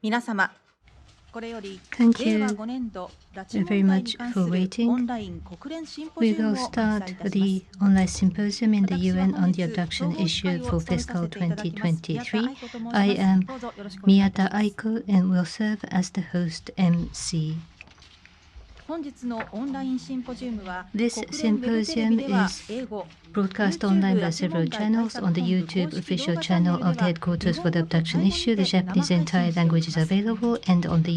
皆様、これより Thank 令 you 和5年度拉致 very 問題に much 関 for する waiting. オンライン国連シンポ We ジウ will ムを開催 start いたします。 the online symposium in the 私は UN 本 on the 日、総 abduction 合司 issue 会を for 務めさ fiscal せていただきます宮田 2023. 愛子と申し I ます。 am どうぞよろしくお願いいたし Miyata ます。 Aiko and will serve as the host MC. 本日のオンラインシンポジウムは This 国連ウェブテレビ symposium では is 英語 broadcast YouTube online 拉 by 致 several 問題対 channels 策 on the 本部 YouTube 公式動 official 画チャンネ channel ルで of the は日 headquarters for 本 the 語と abduction タイ語に issue. て The 生 Japanese 配 and 信 Thai しており language ま is す。 available and on the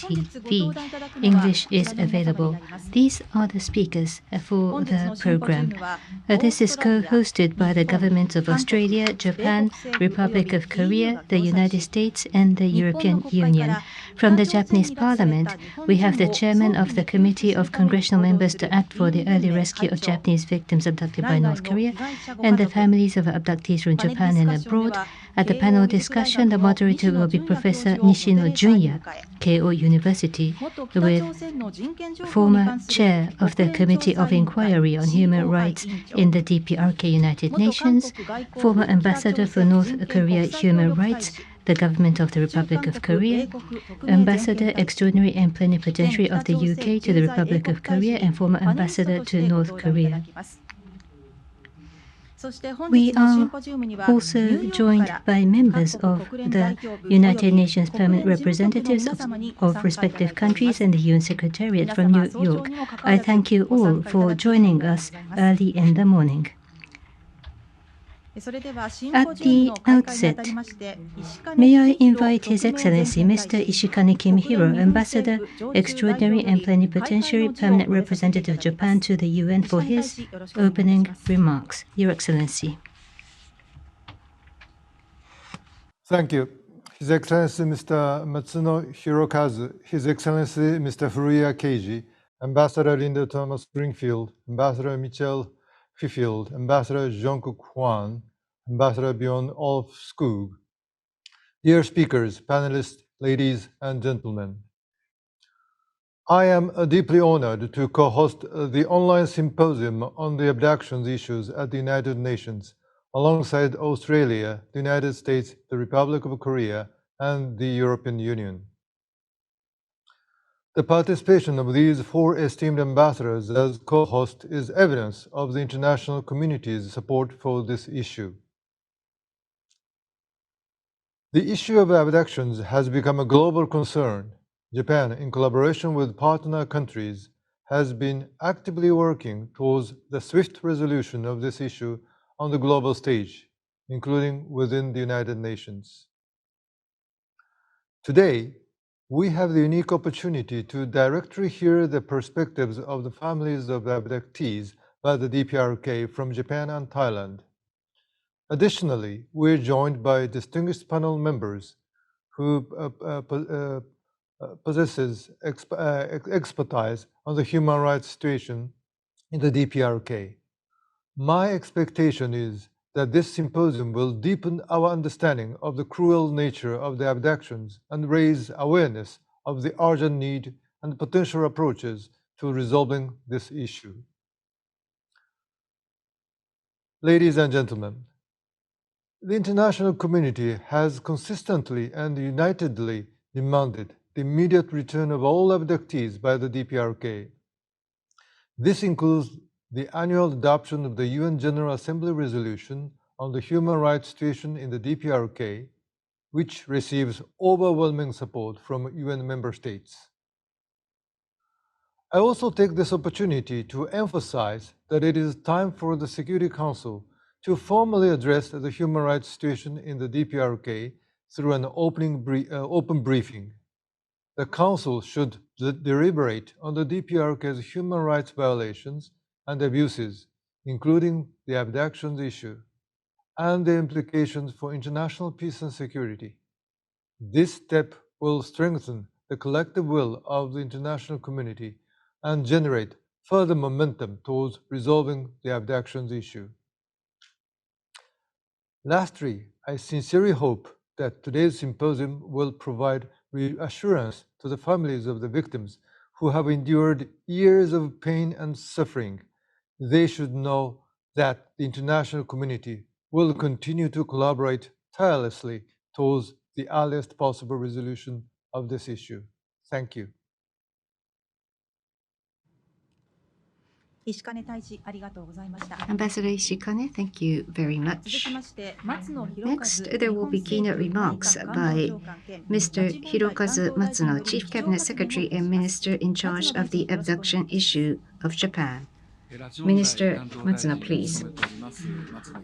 本日ご登 UNTV. 壇いただくのは English こち is らの皆様に available. なります。 These are the speakers for 本日 the のシンポジウ program. ムはオー This ス is トラリア、 co-hosted by the 日本、 governments of 韓国、 Australia, 米 Japan, 国政府およ Republic び of EU Korea, が the 共催 United し、 States, and the 日本の European 国会か Union. ら From 北 the 朝鮮 Japanese に拉致された Parliament, 日本 we 人 have the を chairman 早期 of the に救出 Committee する of ために Congressional 行動 Members す to る act 議 for the 員連 early 盟 rescue 会 of 長、 Japanese victims abducted by 内外 North の Korea 被害者ご and 家 the 族、 families of abductees from パネルディ Japan スカ and ッションで abroad. は At the 慶応 panel 義塾大 discussion, the 学の moderator 西野 will be 純也教 Professor 授をモデ Nishino レーターに Junya, 迎え、 Keio University, 元北 with 朝鮮の人権状況に former 関する chair of the 国連調 Committee 査 of 委員会 Inquiry on Human COI Rights 委員長、 in the DPRK United 元韓 Nations, 国外交 former 部北朝 ambassador for 鮮 North 人権 Korea 国際協 Human 力大 Rights, 使、 the government of the 駐 Republic 韓 of 国 Korea, 米国特命全 Ambassador 権大使、 Extraordinary and 前 Plenipotentiary 北 of the 朝鮮 UK to 駐 the 在英 Republic 国 of 大使 Korea に and former パネリスト ambassador とし to てご North 登壇いただ Korea. きます。そして本 We 日のシン are ポジウムにはニュ also ーヨークか joined ら by 各 members 国 of 国連代 the 表部およ United び Nations 国 permanent 連事務局の representatives 皆 of, 様にご of 参加いただい respective ておりま countries す。 and the UN Secretariat 皆 from 様 New 早朝 York. にもかかわ I らず thank you ご参 all 加いた for だきありが joining とうご us ざいます。 early in the morning. それではシンポ At ジウム the の開会にあた outset, りまして石兼 may I 公弘 invite His 特命全 Excellency 権大 Mr. 使、 Ishikane 国連 Kimihiro, 日本 Ambassador, 政府常駐代表 Extraordinary よ and り開会 Plenipotentiary の辞を Permanent 述べさせていた Representative だ of きます。 Japan to the UN 石 for 兼大 his 使よろしくお願いいたし opening ます。 remarks. Your Excellency. Thank you. His Excellency Mr. Matsuno Hirokazu, His Excellency Mr. Furuya Keiji, Ambassador Linda Thomas Springfield, Ambassador Michelle Fifield, Ambassador Jungkook Hwan, Ambassador Bjorn Olaf Skog, dear speakers, panelists, ladies and gentlemen. I am deeply honored to co-host the online symposium on the abductions issues at the United Nations, alongside Australia, the United States, the Republic of Korea, and the European Union. The participation of these four esteemed ambassadors as co-host is evidence of the international community's support for this issue. The issue of abductions has become a global concern. Japan, in collaboration with partner countries, has been actively working towards the swift resolution of this issue on the global stage, including within the United Nations. Today, we have the unique opportunity to directly hear the perspectives of the families of abductees by the DPRK from Japan and Thailand. Additionally, we're joined by distinguished panel members who possesses expertise on the human rights situation in the DPRK. My expectation is that this symposium will deepen our understanding of the cruel nature of the abductions and raise awareness of the urgent need and potential approaches to resolving this issue. Ladies and gentlemen, the international community has consistently and unitedly demanded the immediate return of all abductees by the DPRK. This includes the annual adoption of the UN General Assembly resolution on the human rights situation in the DPRK, which receives overwhelming support from UN member states. I also take this opportunity to emphasize that it is time for the Security Council to formally address the human rights situation in the DPRK through an open briefing. The Council should deliberate on the DPRK's human rights violations and abuses, including the abductions issue, and the implications for international peace and security. This step will strengthen the collective will of the international community and generate further momentum towards resolving the abductions issue. Lastly, I sincerely hope that today's symposium will provide reassurance to the families of the victims who have endured years of pain and suffering. They should know that the international community will continue to collaborate tirelessly towards the earliest possible resolution of this issue. Thank you. 石兼大使ありがとうございました。 Ambassador Ishikane, thank you very 続 much. きまして松野博一 Next, there will be keynote remarks by Mr. Hirokazu Matsuno, Chief Cabinet Secretary and Minister in charge of the abduction issue of Japan. Minister Matsuno, please.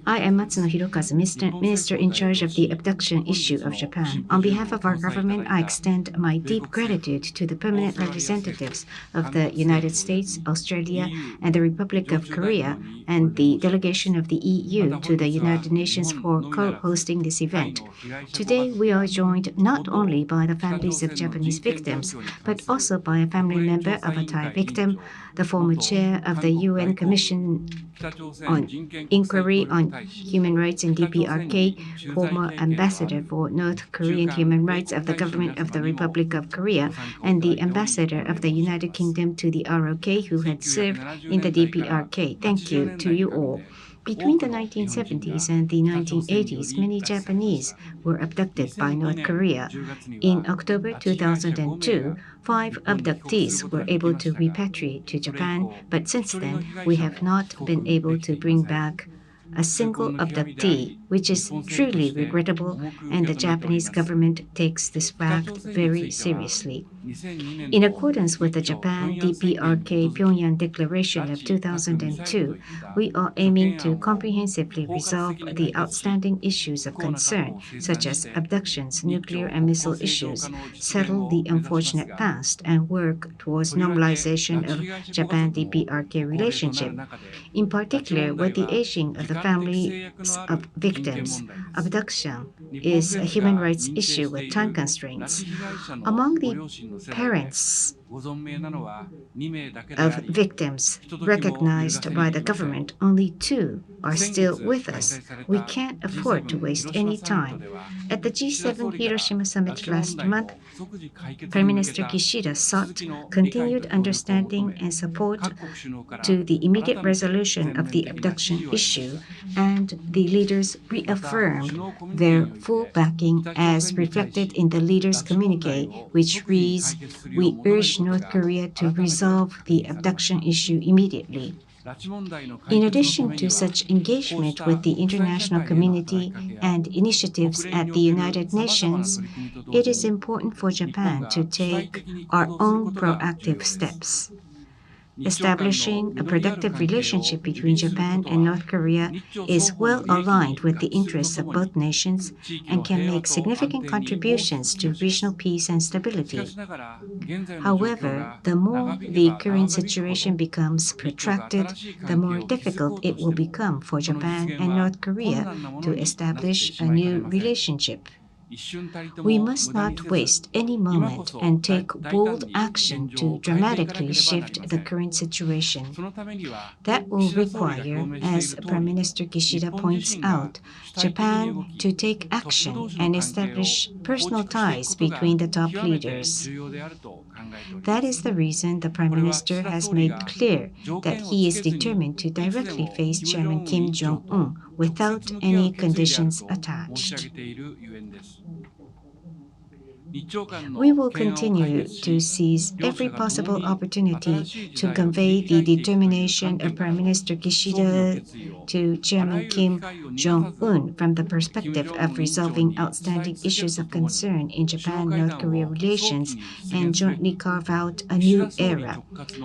I am Matsuno Hirokazu, Minister in charge of the abduction issue of Japan. On behalf of our government, I extend my deep gratitude to the permanent representatives of the United States, Australia, and the Republic of Korea, and the delegation of the EU to the United Nations for co-hosting this event. Today, we are joined not only by the families of Japanese victims, but also by a family member of a Thai victim, the former chair of the UN Commission on Inquiry on Human Rights in DPRK, former ambassador for North Korean human rights of the government of the Republic of Korea, and the ambassador of the United Kingdom to the ROK who had served in the DPRK. Thank you to you all. Between the 1970s and the 1980s, many Japanese were abducted by North Korea. In October 2002, 5 abductees were able to repatriate to Japan, but since then, we have not been able to bring back a single abductee, which is truly regrettable, and the Japanese government takes this fact very seriously. In accordance with the Japan DPRK Pyongyang Declaration of 2002, we are aiming to comprehensively resolve the outstanding issues of concern, such as abductions, nuclear and missile issues, settle the unfortunate past, and work towards normalization of Japan DPRK relationship. In particular, with the aging of the families of victims, abduction is a human rights issue with time constraints. Among the parents of victims recognized by the government, only 2 are still with us. We can't afford to waste any time. At the G7 Hiroshima summit last month, Prime Minister Kishida sought continued understanding and support to the immediate resolution of the abduction issue, and the leaders reaffirmed their full backing as reflected in the leaders' communique, which reads, "We urge North Korea to resolve the abduction issue immediately." In addition to such engagement with the international community and initiatives at the United Nations, it is important for Japan to take our own proactive steps. Establishing a productive relationship between Japan and North Korea is well aligned with the interests of both nations and can make significant contributions to regional peace and stability. However, the more the current situation becomes protracted, the more difficult it will become for Japan and North Korea to establish a new relationship. We must not waste any moment and take bold action to dramatically shift the current situation. That will require, as Prime Minister Kishida points out, Japan to take action and establish personal ties between the top leaders. That is the reason the Prime Minister has made clear that he is determined to directly face Chairman Kim Jong-un without any conditions attached. We will continue to seize every possible opportunity to convey the determination of Prime Minister Kishida to Chairman Kim Jong-un from the perspective of resolving outstanding issues of concern in Japan-North Korea relations and jointly carve out a new era.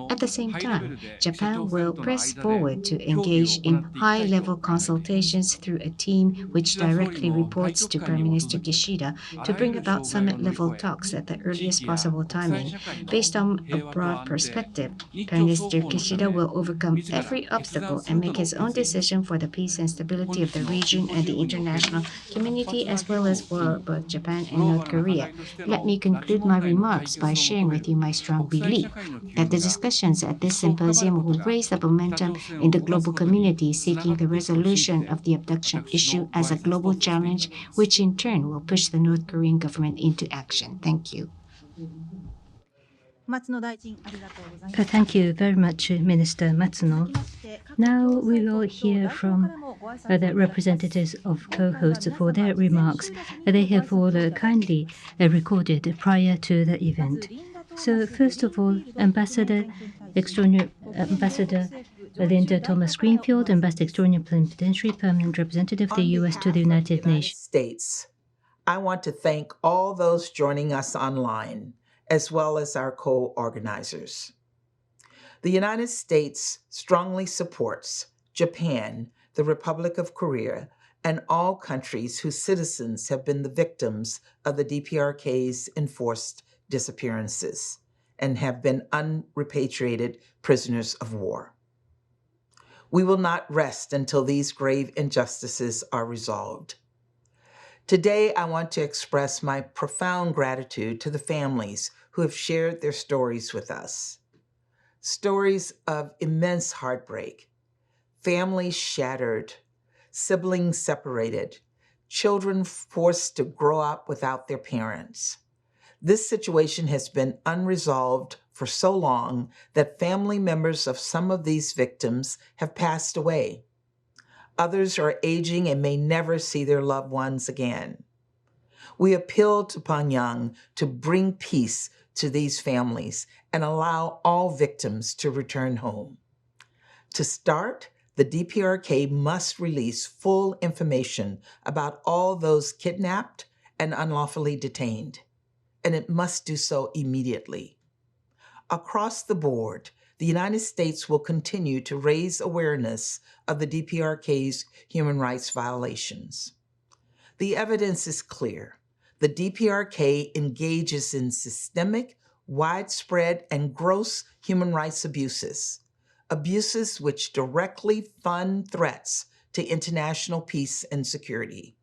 At the same time, Japan will press forward to engage in high-level consultations through a team which directly reports to Prime Minister Kishida to bring about summit-level talks at the earliest possible timing. Based on a broad perspective, Prime Minister Kishida will overcome every obstacle and make his own decision for the peace and stability of the region and the international community, as well as for both Japan and North Korea. Let me conclude my remarks by sharing with you my strong belief that the discussions at this symposium will raise the momentum in the global community seeking the resolution of the abduction issue as a global challenge, which in turn will push the North Korean government into action. Thank you. Thank you very much, Minister Matsuno. Now we will hear from the representatives of co-hosts for their remarks. They have all kindly recorded prior to the event. So first of all, Ambassador Linda Thomas Greenfield, Ambassador Extraordinary Plenipotentiary Permanent Representative of the U.S. to the United Nations. States, I want to thank all those joining us online, as well as our co-organizers. The United States strongly supports Japan, the Republic of Korea, and all countries whose citizens have been the victims of the DPRK's enforced disappearances and have been unrepatriated prisoners of war. We will not rest until these grave injustices are resolved. Today, I want to express my profound gratitude to the families who have shared their stories with us. Stories of immense heartbreak, families shattered, siblings separated, children forced to grow up without their parents. This situation has been unresolved for so long that family members of some of these victims have passed away. Others are aging and may never see their loved ones again. We appeal to Pyongyang to bring peace to these families and allow all victims to return home. To start, the DPRK must release full information about all those kidnapped and unlawfully detained, and it must do so immediately. Across the board, the United States will continue to raise awareness of the DPRK's human rights violations. The evidence is clear. The DPRK engages in systemic, widespread, and gross human rights abuses which directly fund threats to international peace and security.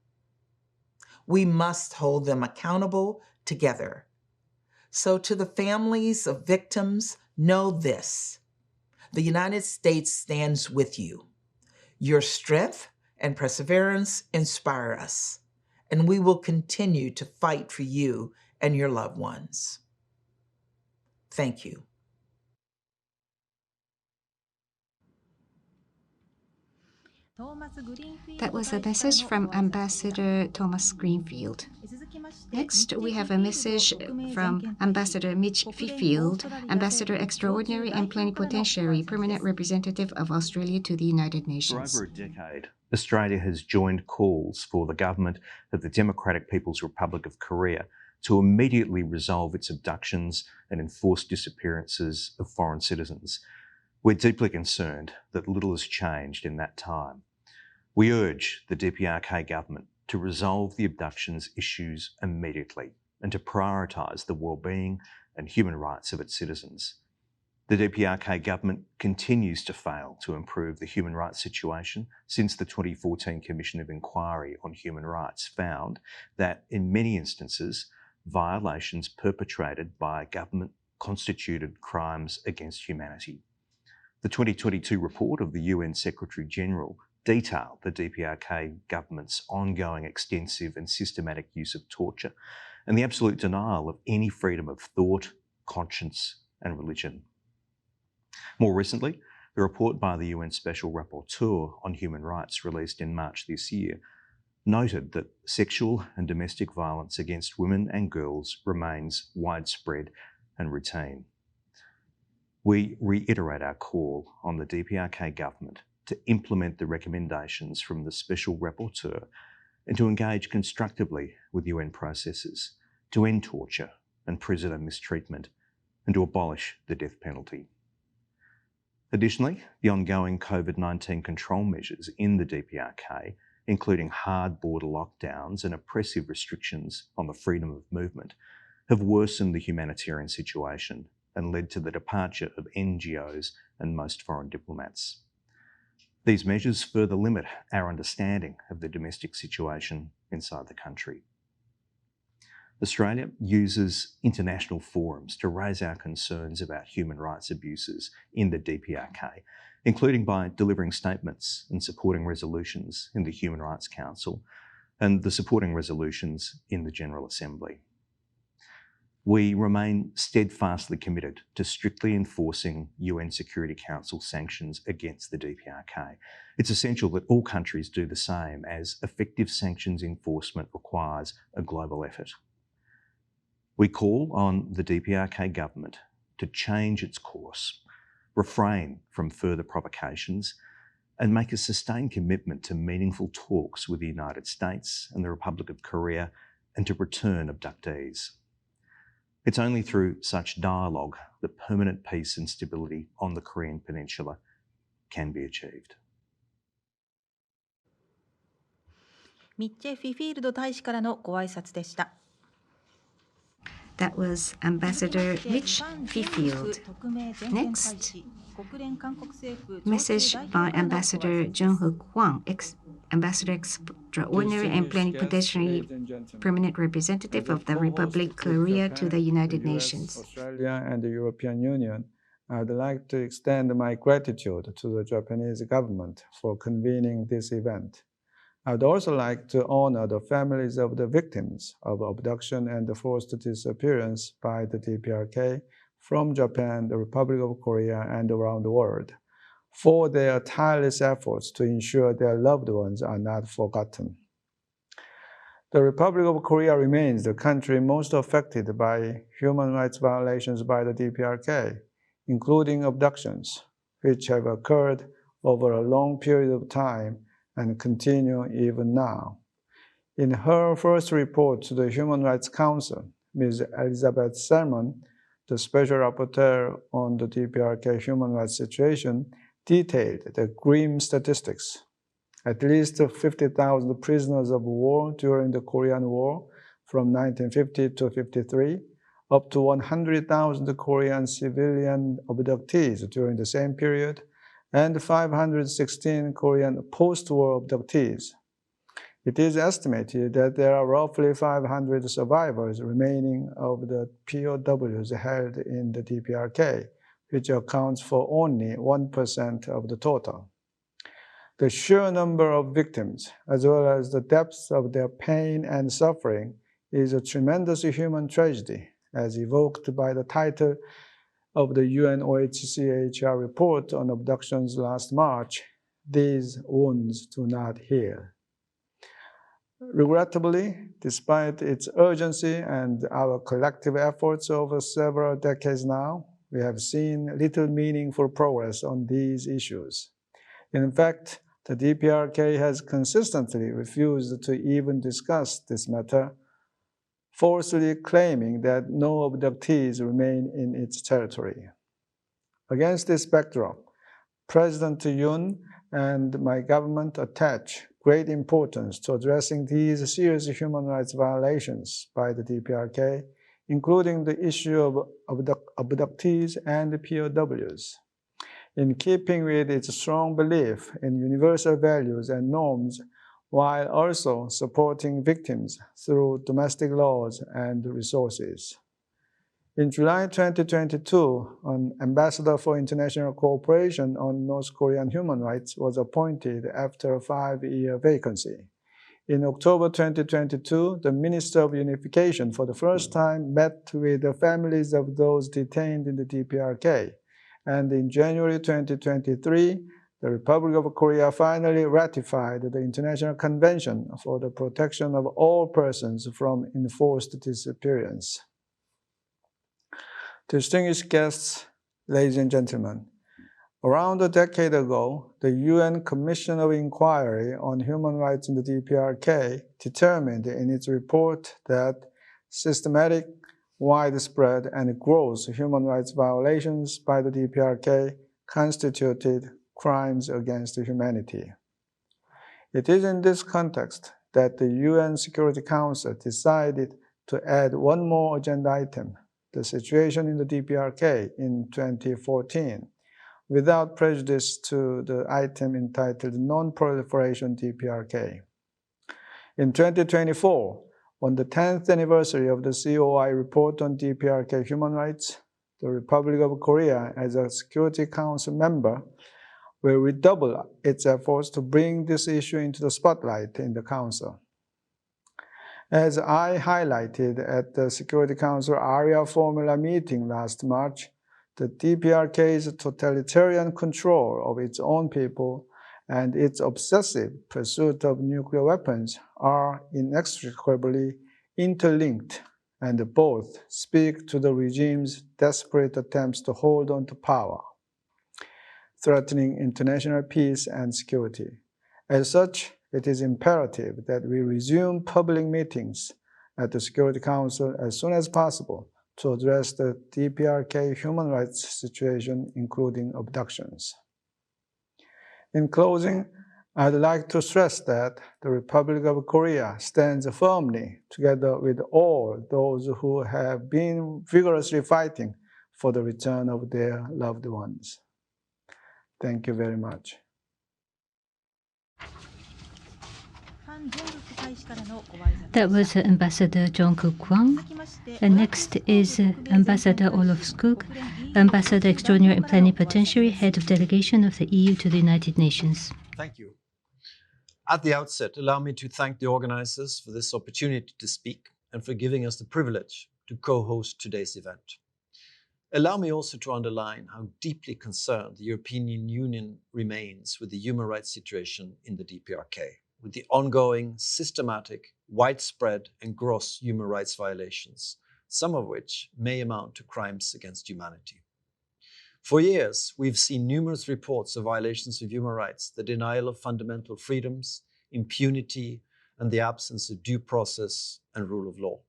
We must hold them accountable together. So to the families of victims, know this: the United States stands with you. Your strength and perseverance inspire us, and we will continue to fight for you and your loved ones. Thank you. That was a message from Ambassador Thomas Greenfield. Next, we have a message from Ambassador Mitch Fifield, Ambassador Extraordinary and Plenipotentiary Permanent Representative of Australia to the United Nations. For over a decade, Australia has joined calls for the government of the Democratic People's Republic of Korea to immediately resolve its abductions and enforced disappearances of foreign citizens. We're deeply concerned that little has changed in that time. We urge the DPRK government to resolve the abductions issues immediately and to prioritise the well-being and human rights of its citizens. The DPRK government continues to fail to improve the human rights situation since the 2014 Commission of Inquiry on Human Rights found that in many instances, violations perpetrated by government constituted crimes against humanity. The 2022 report of the UN Secretary-General detailed the DPRK government's ongoing extensive and systematic use of torture and the absolute denial of any freedom of thought, conscience and religion. More recently, the report by the UN Special Rapporteur on Human Rights released in March this year noted that sexual and domestic violence against women and girls remains widespread and routine. We reiterate our call on the DPRK government to implement the recommendations from the Special Rapporteur and to engage constructively with UN processes to end torture and prisoner mistreatment and to abolish the death penalty. Additionally, the ongoing COVID-19 control measures in the DPRK, including hard border lockdowns and oppressive restrictions on the freedom of movement, have worsened the humanitarian situation and led to the departure of NGOs and most foreign diplomats. These measures further limit our understanding of the domestic situation inside the country. Australia uses international forums to raise our concerns about human rights abuses in the DPRK, including by delivering statements and supporting resolutions in the Human Rights Council and the supporting resolutions in the General Assembly. We remain steadfastly committed to strictly enforcing UN Security Council sanctions against the DPRK. It's essential that all countries do the same, as effective sanctions enforcement requires a global effort. We call on the DPRK government to change its course, refrain from further provocations, and make a sustained commitment to meaningful talks with the United States and the Republic of Korea and to return abductees. It's only through such dialogue that permanent peace and stability on the Korean Peninsula can be achieved. ミッチェ・フィフィールド大使からのご挨拶でした。 That was Ambassador Mitch Fifield. Next, message by Ambassador Jung-hook Hwang, Ambassador Extraordinary and Plenipotentiary Permanent Representative of the Republic of Korea to the United Nations. Australia and the European Union, I'd like to extend my gratitude to the Japanese government for convening this event. I'd also like to honor the families of the victims of abduction and forced disappearance by the DPRK from Japan, the Republic of Korea, and around the world, for their tireless efforts to ensure their loved ones are not forgotten. The Republic of Korea remains the country most affected by human rights violations by the DPRK, including abductions, which have occurred over a long period of time and continue even now. In her first report to the Human Rights Council, Ms. Elizabeth Salmon, the Special Rapporteur on the DPRK human rights situation, detailed the grim statistics. At least 50,000 prisoners of war during the Korean War from 1950 to 53, up to 100,000 Korean civilian abductees during the same period, and 516 Korean post-war abductees. It is estimated that there are roughly 500 survivors remaining of the POWs held in the DPRK, which accounts for only 1% of the total. The sheer number of victims, as well as the depth of their pain and suffering, is a tremendous human tragedy, as evoked by the title of the UN-OHCHR report on abductions last March, "These Wounds Do Not Heal." Regrettably, despite its urgency and our collective efforts over several decades now, we have seen little meaningful progress on these issues. In fact, the DPRK has consistently refused to even discuss this matter, falsely claiming that no abductees remain in its territory. Against this backdrop, President Yoon and my government attach great importance to addressing these serious human rights violations by the DPRK, including the issue of abductees and POWs. In keeping with its strong belief in universal values and norms, while also supporting victims through domestic laws and resources. In July 2022, an ambassador for international cooperation on North Korean human rights was appointed after a 5-year vacancy. In October 2022, the Minister of Unification for the first time met with the families of those detained in the DPRK. And in January 2023, the Republic of Korea finally ratified the International Convention for the Protection of All Persons from Enforced Disappearance. Distinguished guests, ladies and gentlemen, around a decade ago, the UN Commission of Inquiry on Human Rights in the DPRK determined in its report that systematic, widespread, and gross human rights violations by the DPRK constituted crimes against humanity. It is in this context that the UN Security Council decided to add one more agenda item, the situation in the DPRK, in 2014, without prejudice to the item entitled Non-Proliferation DPRK. In 2024, on the 10th anniversary of the COI report on DPRK human rights, the Republic of Korea, as a Security Council member, will redouble its efforts to bring this issue into the spotlight in the Council. As I highlighted at the Security Council Area Formula meeting last March, the DPRK's totalitarian control of its own people and its obsessive pursuit of nuclear weapons are inextricably interlinked, and both speak to the regime's desperate attempts to hold on to power, threatening international peace and security. As such, it is imperative that we resume public meetings at the Security Council as soon as possible to address the DPRK human rights situation, including abductions. In closing, I'd like to stress that the Republic of Korea stands firmly together with all those who have been vigorously fighting for the return of their loved ones. Thank you very much. That was Ambassador John Kwang. And next is Ambassador Olof Skog, Ambassador Extraordinary and Plenipotentiary, Head of Delegation of the EU to the United Nations. Thank you. At the outset, allow me to thank the organizers for this opportunity to speak and for giving us the privilege to co-host today's event. Allow me also to underline how deeply concerned the European Union remains with the human rights situation in the DPRK, with the ongoing, systematic, widespread and gross human rights violations, some of which may amount to crimes against humanity. For years, we've seen numerous reports of violations of human rights, the denial of fundamental freedoms, impunity, and the absence of due process and rule of law.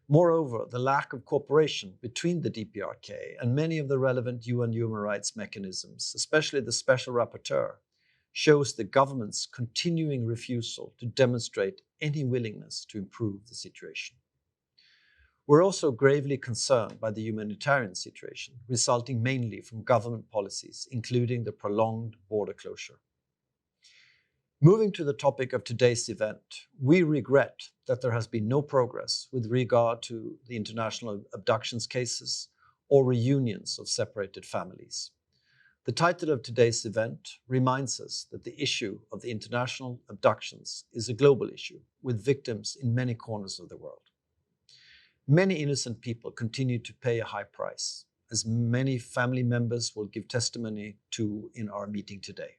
Moreover, the lack of cooperation between the DPRK and many of the relevant UN human rights mechanisms, especially the Special Rapporteur, shows the government's continuing refusal to demonstrate any willingness to improve the situation. We're also gravely concerned by the humanitarian situation, resulting mainly from government policies, including the prolonged border closure. Moving to the topic of today's event, we regret that there has been no progress with regard to the international abductions cases or reunions of separated families. The title of today's event reminds us that the issue of the international abductions is a global issue with victims in many corners of the world. Many innocent people continue to pay a high price, as many family members will give testimony to in our meeting today.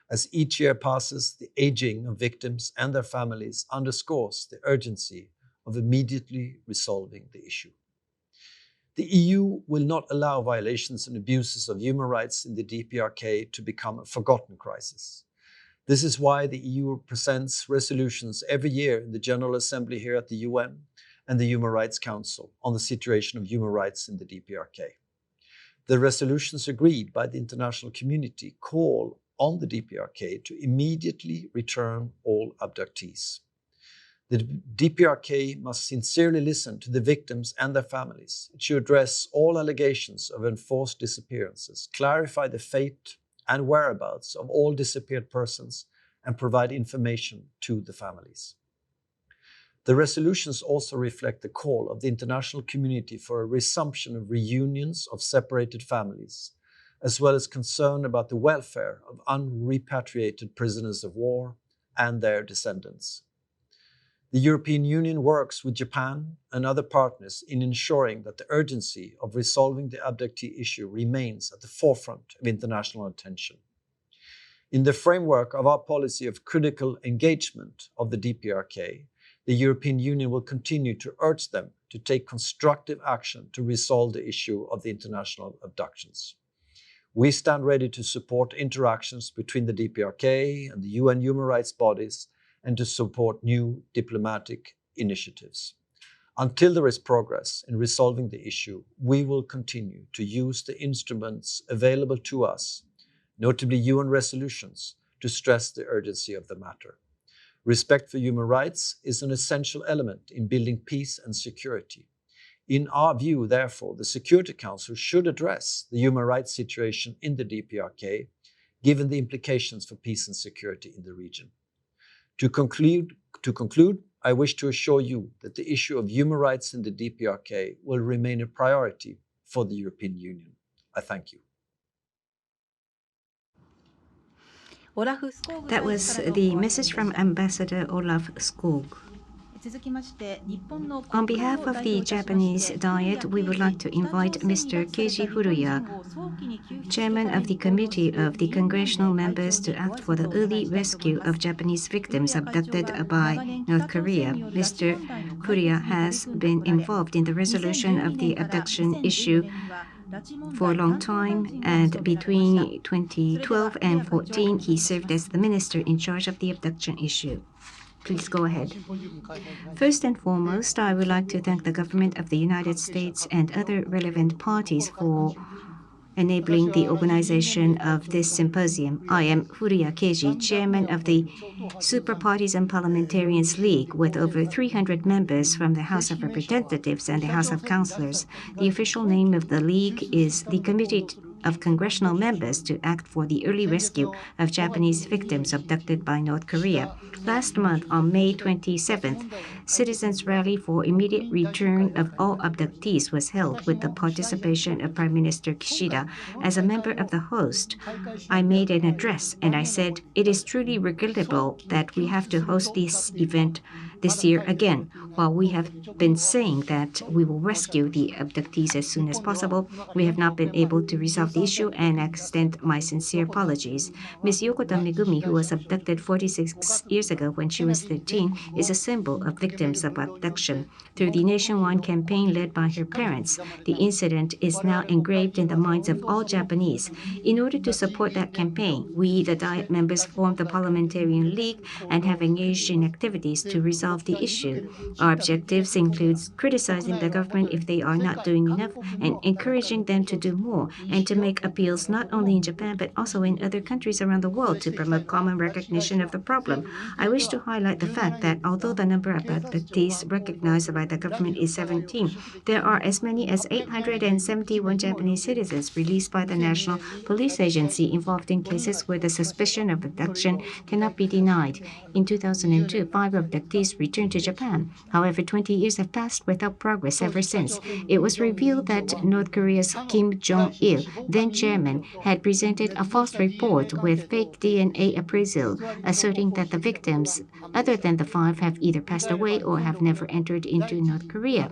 As each year passes, the aging of victims and their families underscores the urgency of immediately resolving the issue. The EU will not allow violations and abuses of human rights in the DPRK to become a forgotten crisis. This is why the EU presents resolutions every year in the General Assembly here at the UN and the Human Rights Council on the situation of human rights in the DPRK. The resolutions agreed by the international community call on the DPRK to immediately return all abductees. The DPRK must sincerely listen to the victims and their families. It should address all allegations of enforced disappearances, clarify the fate and whereabouts of all disappeared persons, and provide information to the families. The resolutions also reflect the call of the international community for a resumption of reunions of separated families, as well as concern about the welfare of unrepatriated prisoners of war and their descendants. The European Union works with Japan and other partners in ensuring that the urgency of resolving the abductee issue remains at the forefront of international attention. In the framework of our policy of critical engagement of the DPRK, the European Union will continue to urge them to take constructive action to resolve the issue of the international abductions. We stand ready to support interactions between the DPRK and the UN human rights bodies and to support new diplomatic initiatives. Until there is progress in resolving the issue, we will continue to use the instruments available to us, notably UN resolutions, to stress the urgency of the matter. Respect for human rights is an essential element in building peace and security. In our view, therefore, the Security Council should address the human rights situation in the DPRK, given the implications for peace and security in the region. To conclude, I wish to assure you that the issue of human rights in the DPRK will remain a priority for the European Union. I thank you. That was the message from Ambassador Olaf Skog. On behalf of the Japanese Diet, we would like to invite Mr. Keiji Furuya, Chairman of the Committee of the Congressional Members to act for the early rescue of Japanese victims abducted by North Korea. Mr. Furuya has been involved in the resolution of the abduction issue for a long time, and between 2012 and 2014, he served as the minister in charge of the abduction issue. Please go ahead. First and foremost, I would like to thank the government of the United States and other relevant parties for enabling the organization of this symposium. I am Furuya Keiji, chairman of the Super Partisan Parliamentarians League, with over 300 members from the House of Representatives and the House of Councilors. The official name of the league is the Committee of Congressional Members to act for the early rescue of Japanese victims abducted by North Korea. Last month, on May 27th, Citizens' Rally for Immediate Return of All Abductees was held with the participation of Prime Minister Kishida. As a member of the host, I made an address and I said, "It is truly regrettable that we have to host this event this year again. While we have been saying that we will rescue the abductees as soon as possible, we have not been able to resolve the issue, and I extend my sincere apologies." Ms. Yokota Megumi, who was abducted 46 years ago when she was 13, is a symbol of victims of abduction. Through the nationwide campaign led by her parents, the incident is now engraved in the minds of all Japanese. In order to support that campaign, we, the Diet members, formed the Parliamentarian League and have engaged in activities to resolve the issue. Our objectives include criticizing the government if they are not doing enough and encouraging them to do more, and to make appeals not only in Japan but also in other countries around the world to promote common recognition of the problem. I wish to highlight the fact that although the number of abductees recognized by the government is 17, there are as many as 871 Japanese citizens released by the National Police Agency involved in cases where the suspicion of abduction cannot be denied. In 2002, 5 abductees returned to Japan. However, 20 years have passed without progress ever since. It was revealed that North Korea's Kim Jong-il, then chairman, had presented a false report with fake DNA appraisal, asserting that the victims, other than the 5, have either passed away or have never entered into North Korea.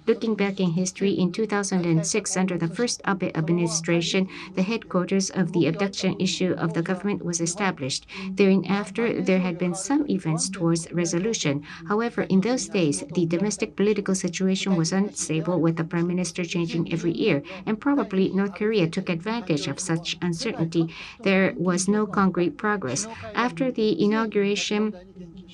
Looking back in history, in 2006, under the first Abe administration, the headquarters of the abduction issue of the government was established. Thereafter, there had been some events towards resolution. However, in those days, the domestic political situation was unstable, with the prime minister changing every year, and probably North Korea took advantage of such uncertainty. There was no concrete progress. After the inauguration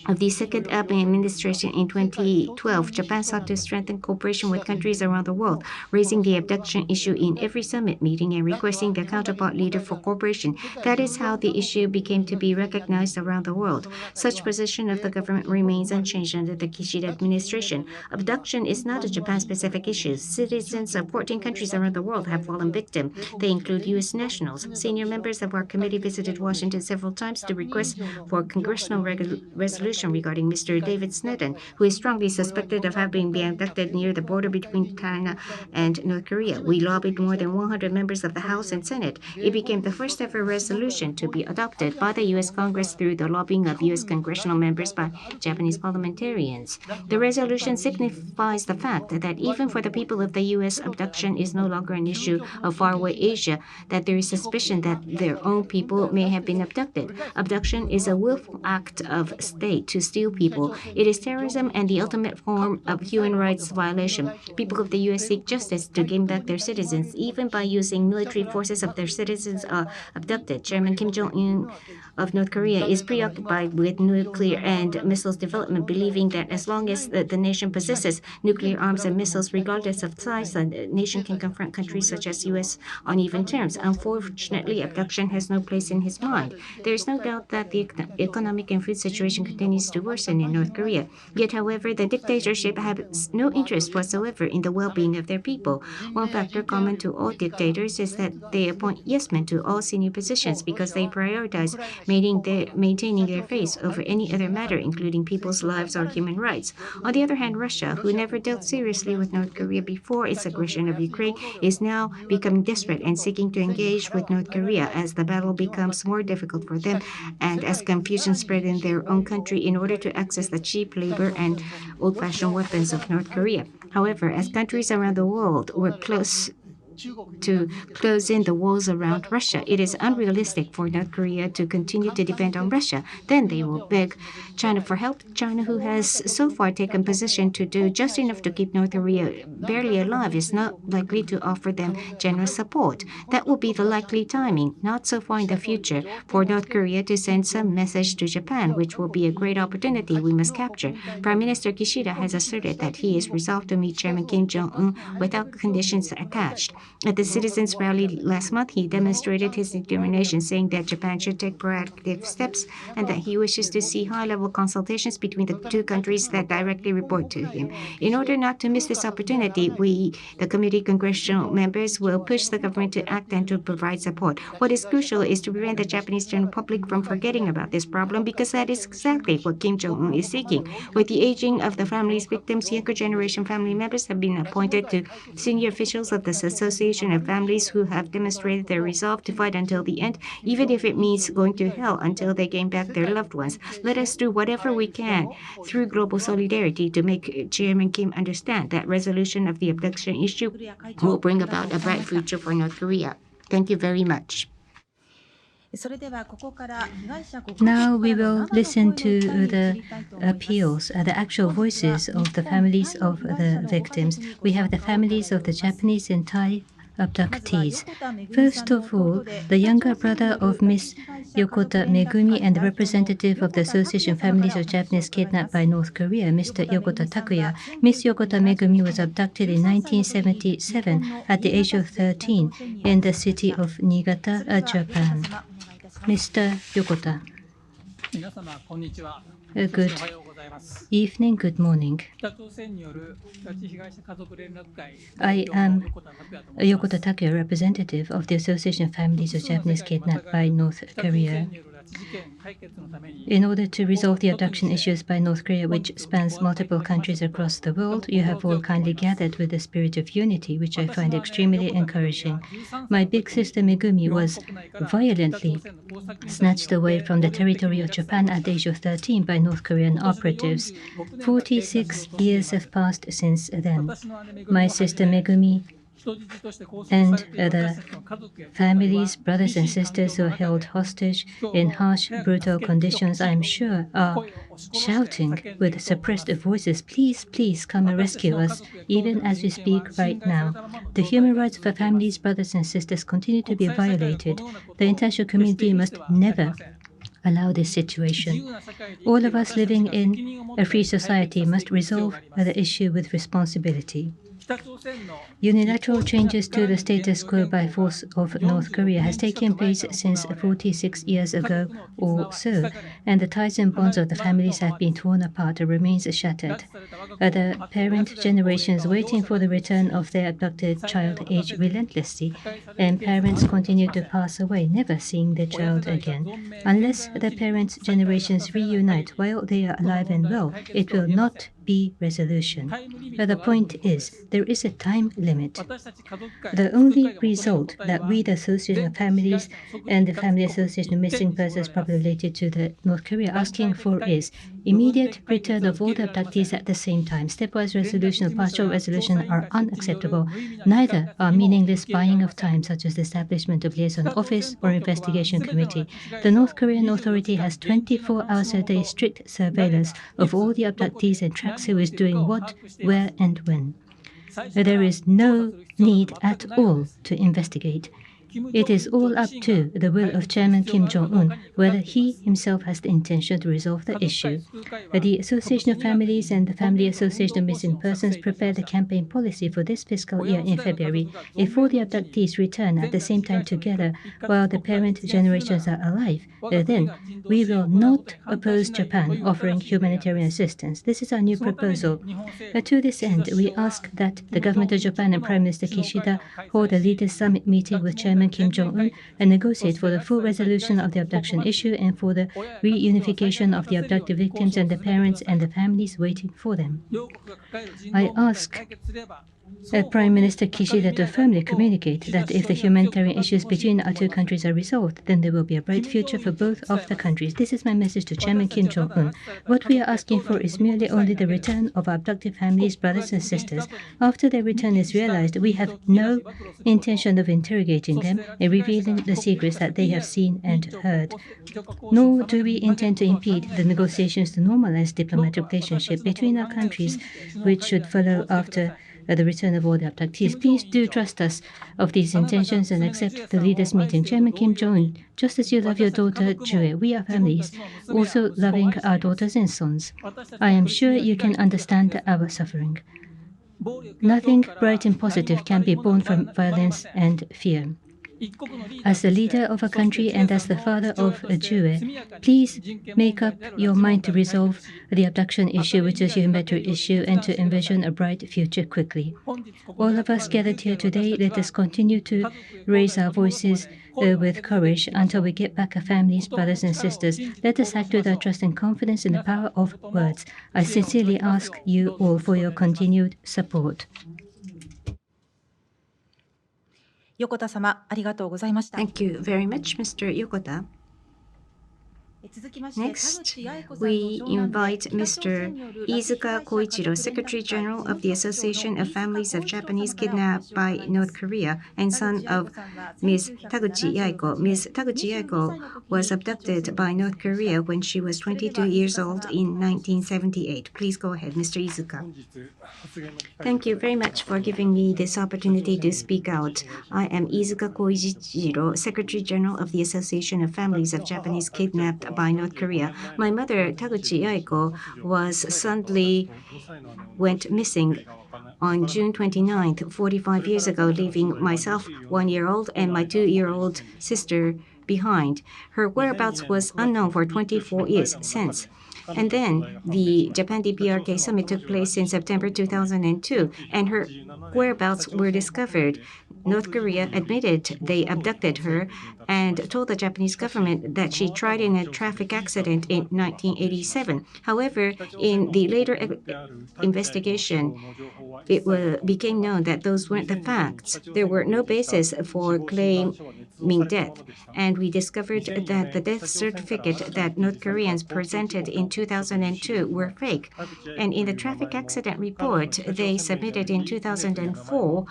of the second Abe administration in 2012, Japan sought to strengthen cooperation with countries around the world, raising the abduction issue in every summit meeting and requesting their counterpart leader for cooperation. That is how the issue became to be recognized around the world. Such position of the government remains unchanged under the Kishida administration. Abduction is not a Japan-specific issue. Citizens of 14 countries around the world have fallen victim. They include U.S. nationals. Senior members of our committee visited Washington several times to request for a congressional resolution regarding Mr. David Snedden, who is strongly suspected of having been abducted near the border between China and North Korea. We lobbied more than 100 members of the House and Senate. It became the first ever resolution to be adopted by the U.S. Congress through the lobbying of U.S. congressional members by Japanese parliamentarians. The resolution signifies the fact that even for the people of the U.S., abduction is no longer an issue of faraway Asia, that there is suspicion that their own people may have been abducted. Abduction is a willful act of state to steal people. It is terrorism and the ultimate form of human rights violation. People of the U.S. seek justice to gain back their citizens, even by using military forces of their citizens abducted. Chairman Kim Jong-un of North Korea is preoccupied with nuclear and missiles development, believing that as long as the nation possesses nuclear arms and missiles, regardless of size, the nation can confront countries such as U.S. on even terms. Unfortunately, abduction has no place in his mind. There is no doubt that the economic and food situation continues to worsen in North Korea. Yet, however, the dictatorship has no interest whatsoever in the well-being of their people. One factor common to all dictators is that they appoint yes-men to all senior positions because they prioritize maintaining their faith over any other matter, including people's lives or human rights. On the other hand, Russia, who never dealt seriously with North Korea before its aggression of Ukraine, is now becoming desperate and seeking to engage with North Korea as the battle becomes more difficult for them and as confusion spread in their own country in order to access the cheap labor and old-fashioned weapons of North Korea. However, as countries around the world work to close in the walls around Russia, it is unrealistic for North Korea to continue to depend on Russia. Then they will beg China for help. China, who has so far taken position to do just enough to keep North Korea barely alive, is not likely to offer them generous support. That will be the likely timing, not so far in the future, for North Korea to send some message to Japan, which will be a great opportunity we must capture. Prime Minister Kishida has asserted that he is resolved to meet Chairman Kim Jong-un without conditions attached. At the citizens' rally last month, he demonstrated his determination, saying that Japan should take proactive steps and that he wishes to see high-level consultations between the two countries that directly report to him. In order not to miss this opportunity, we, the committee congressional members, will push the government to act and to provide support. What is crucial is to prevent the Japanese general public from forgetting about this problem, because that is exactly what Kim Jong-un is seeking. With the aging of the family's victims, younger generation family members have been appointed to senior officials of the Association of Families who have demonstrated their resolve to fight until the end, even if it means going to hell until they gain back their loved ones. Let us do whatever we can through global solidarity to make Chairman Kim understand that resolution of the abduction issue will bring about a bright future for North Korea. Thank you very much. Now we will listen to the appeals, the actual voices of the families of the victims. We have the families of the Japanese and Thai abductees. First of all, the younger brother of Miss Yokota Megumi and the representative of the Association Families of Japanese Kidnapped by North Korea, Mr. Yokota Takuya. Miss Yokota Megumi was abducted in 1977 at the age of 13 in the city of Niigata, Japan. Mr. Yokota. Good evening, good morning. I am Yokota Takuya, representative of the Association of Families of Japanese Kidnapped by North Korea. In order to resolve the abduction issues by North Korea, which spans multiple countries across the world, you have all kindly gathered with a spirit of unity, which I find extremely encouraging. My big sister Megumi was violently snatched away from the territory of Japan at the age of 13 by North Korean operatives. 46 years have passed since then. My sister Megumi and the families, brothers and sisters who are held hostage in harsh, brutal conditions, I'm sure, are shouting with suppressed voices, please, please come and rescue us, even as we speak right now. The human rights of our families, brothers and sisters continue to be violated. The international community must never allow this situation. All of us living in a free society must resolve the issue with responsibility. Unilateral changes to the status quo by force of North Korea has taken place since 46 years ago or so, and the ties and bonds of the families have been torn apart and remains shattered. The parent generation is waiting for the return of their abducted child age relentlessly, and parents continue to pass away, never seeing their child again. Unless the parent generations reunite while they are alive and well, it will not be resolution. But the point is, there is a time limit. The only result that we, the Association of Families and the Family Association of Missing Persons probably related to the North Korea, are asking for is immediate return of all the abductees at the same time. Stepwise resolution or partial resolution are unacceptable. Neither are meaningless buying of time, such as the establishment of liaison office or investigation committee. The North Korean authority has 24 hours a day strict surveillance of all the abductees and tracks who is doing what, where, and when. There is no need at all to investigate. It is all up to the will of Chairman Kim Jong-un whether he himself has the intention to resolve the issue. The Association of Families and the Family Association of Missing Persons prepared the campaign policy for this fiscal year in February. If all the abductees return at the same time together while the parent generations are alive, then we will not oppose Japan offering humanitarian assistance. This is our new proposal. To this end, we ask that the government of Japan and Prime Minister Kishida hold a leaders' summit meeting with Chairman Chairman Kim Jong-un and negotiate for the full resolution of the abduction issue and for the reunification of the abducted victims and the parents and the families waiting for them. I ask Prime Minister Kishida to firmly communicate that if the humanitarian issues between our two countries are resolved, then there will be a bright future for both of the countries. This is my message to Chairman Kim Jong-un. What we are asking for is merely only the return of our abducted families, brothers and sisters. After their return is realized, we have no intention of interrogating them and revealing the secrets that they have seen and heard. Nor do we intend to impede the negotiations to normalize diplomatic relationship between our countries, which should follow after the return of all the abductees. Please do trust us of these intentions and accept the leaders' meeting. Chairman Kim Jong-un, just as you love your daughter Jue, we are families, also loving our daughters and sons. I am sure you can understand our suffering. Nothing bright and positive can be born from violence and fear. As the leader of a country and as the father of a Jew, please make up your mind to resolve the abduction issue, which is a humanitarian issue, and to envision a bright future quickly. All of us gathered here today, let us continue to raise our voices with courage until we get back our families, brothers and sisters. Let us act with our trust and confidence in the power of words. I sincerely ask you all for your continued support. 横田様、ありがとうございました。 Thank you very much, Mr. Yokota. 続きまして、 Next, we invite Mr. Iizuka Koichiro, Secretary General of the Association of Families of Japanese Kidnapped by North Korea and son of Ms. Taguchi Yaiko. Ms. Taguchi Yaiko was abducted by North Korea when she was 22 years old in 1978. Please go ahead, Mr. Iizuka. Thank you very much for giving me this opportunity to speak out. I am Iizuka Koichiro, Secretary General of the Association of Families of Japanese Kidnapped by North Korea. My mother, Taguchi Yaiko, was suddenly went missing on June 29th, 45 years ago, leaving myself, 1-year-old, and my 2-year-old sister behind. Her whereabouts was unknown for 24 years since. And then the Japan DPRK summit took place in September 2002, and her whereabouts were discovered. North Korea admitted they abducted her and told the Japanese government that she tried in a traffic accident in 1987. However, in the later investigation, it became known that those weren't the facts. There were no basis for claiming death, and we discovered that the death certificate that North Koreans presented in 2002 were fake. And in the traffic accident report they submitted in 2004,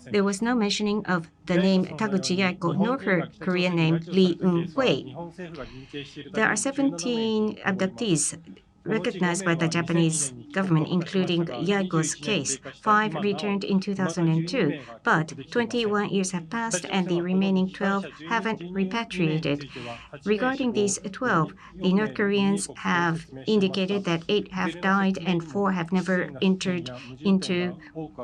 there was no mentioning of the name Taguchi Yaiko nor her Korean name Lee Eun-hui. There are 17 abductees recognized by the Japanese government, including Yaiko's case. 5 returned in 2002, but 21 years have passed and the remaining 12 haven't repatriated. Regarding these 12, the North Koreans have indicated that 8 have died and 4 have never entered into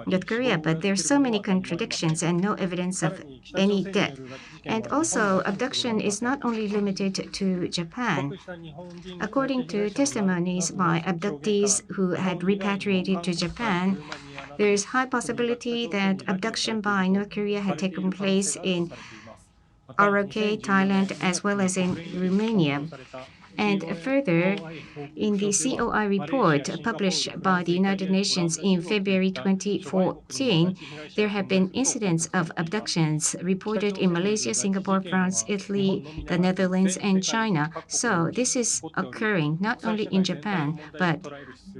North Korea, but there are so many contradictions and no evidence of any death. And also, abduction is not only limited to Japan. According to testimonies by abductees who had repatriated to Japan, there is high possibility that abduction by North Korea had taken place in ROK, Thailand, as well as in Romania. And further, in the COI report published by the United Nations in February 2014, there have been incidents of abductions reported in Malaysia, Singapore, France, Italy, the Netherlands, and China. So this is occurring not only in Japan, but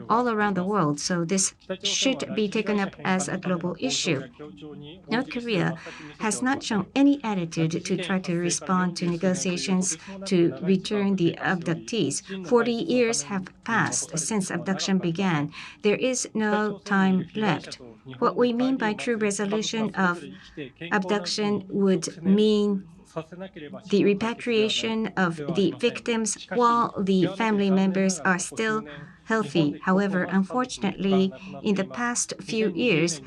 all around the world. So this should be taken up as a global issue. North Korea has not shown any attitude to try to respond to negotiations to return the abductees. 40 years have passed since abduction began. There is no time left. What we mean by true resolution of abduction would mean the repatriation of the victims while the family members are still healthy. However, unfortunately, in the past few years,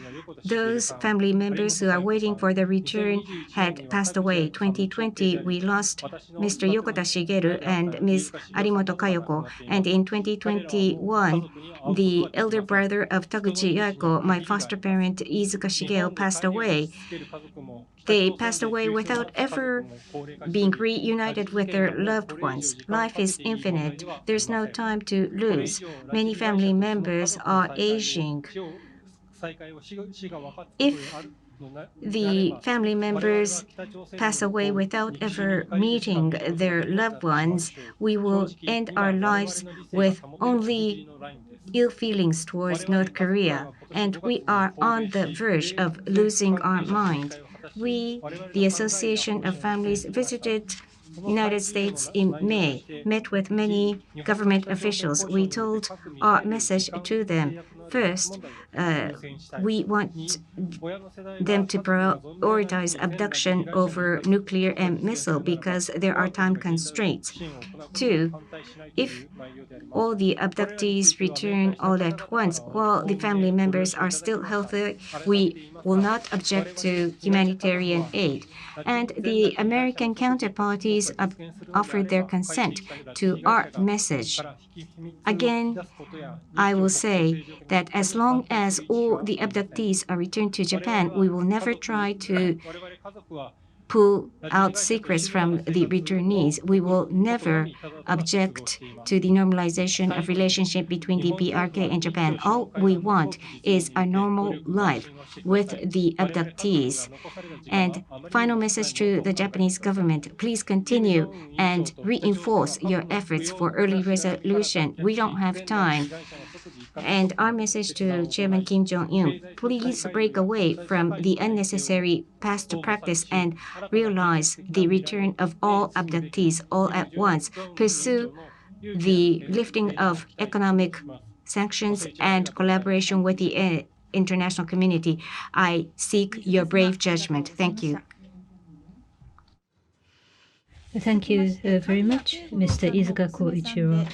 those family members who are waiting for their return had passed away. 2020, we lost Mr. Yokota Shigeru and Ms. Arimoto Kayoko. And in 2021, the elder brother of Taguchi Yaeko, my foster parent Iizuka Shigeo, passed away. They passed away without ever being reunited with their loved ones. Life is infinite. There's no time to lose. Many family members are aging. If the family members pass away without ever meeting their loved ones, we will end our lives with only ill feelings towards North Korea, and we are on the verge of losing our mind. We, the Association of Families, visited United States in May, met with many government officials. We told our message to them. First, we want them to prioritize abduction over nuclear and missile because there are time constraints. Two, if all the abductees return all at once while the family members are still healthy, we will not object to humanitarian aid. And the American counterparties offered their consent to our message. Again, I will say that as long as all the abductees are returned to Japan, we will never try to pull out secrets from the returnees. We will never object to the normalization of relationship between the PRK and Japan. All we want is a normal life with the abductees. And final message to the Japanese government, please continue and reinforce your efforts for early resolution. We don't have time. And our message to Chairman Kim Jong-un, please break away from the unnecessary past practice and realize the return of all abductees all at once. Pursue the lifting of economic sanctions and collaboration with the international community. I seek your brave judgment. Thank you. Thank you very much, Mr. Iizuka Koichiro.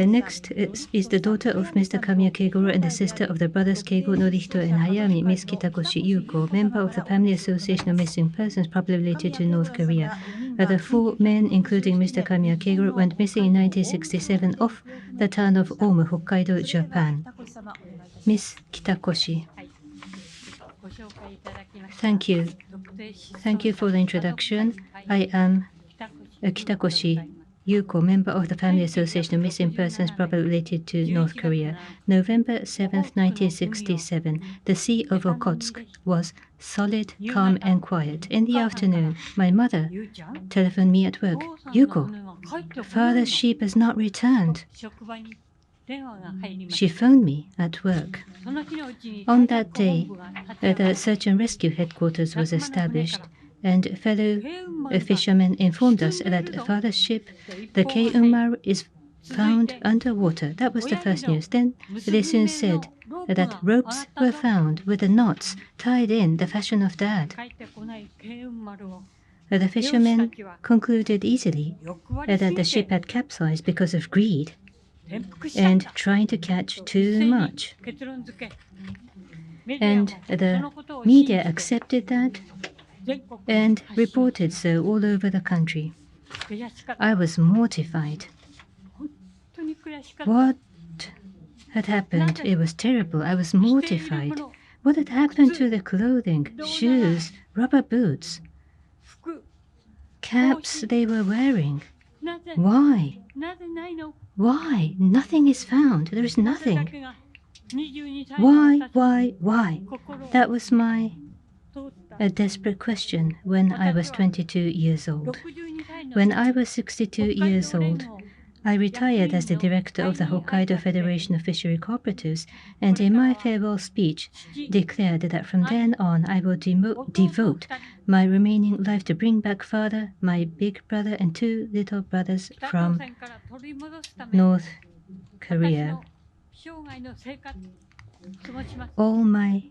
Next is the daughter of Mr. Kamiya Keigoro and the sister of the brothers Keigo, Norihito, and Hayami, Ms. Kitakoshi Yuko, member of the Family Association of Missing Persons probably related to North Korea. The four men, including Mr. Kamiya Keigoro, went missing in 1967 off the town of Omu, Hokkaido, Japan. Ms. Kitakoshi. Thank you. Thank you for the introduction. I am Kitakoshi Yuko, member of the Family Association of Missing Persons probably related to North Korea. November 7, 1967, the sea of Okhotsk was solid, calm, and quiet. In the afternoon, my mother telephoned me at work. Yuko, father's ship has not returned. She phoned me at work. On that day, the search and rescue headquarters was established, and fellow fishermen informed us that father's ship, the Kei Umaru, is found underwater. That was the first news. Then they soon said that ropes were found with the knots tied in the fashion of Dad. The fishermen concluded easily that the ship had capsized because of greed and trying to catch too much. And the media accepted that and reported so all over the country. I was mortified. What had happened? It was terrible. I was mortified. What had happened to the clothing, shoes, rubber boots, caps they were wearing? Why? Why? Nothing is found. There is nothing. Why? That was my desperate question when I was 22 years old. When I was 62 years old, I retired as the director of the Hokkaido Federation of Fishery Cooperatives, and in my farewell speech declared that from then on I will devote my remaining life to bring back father, my big brother, and two little brothers from North Korea. All my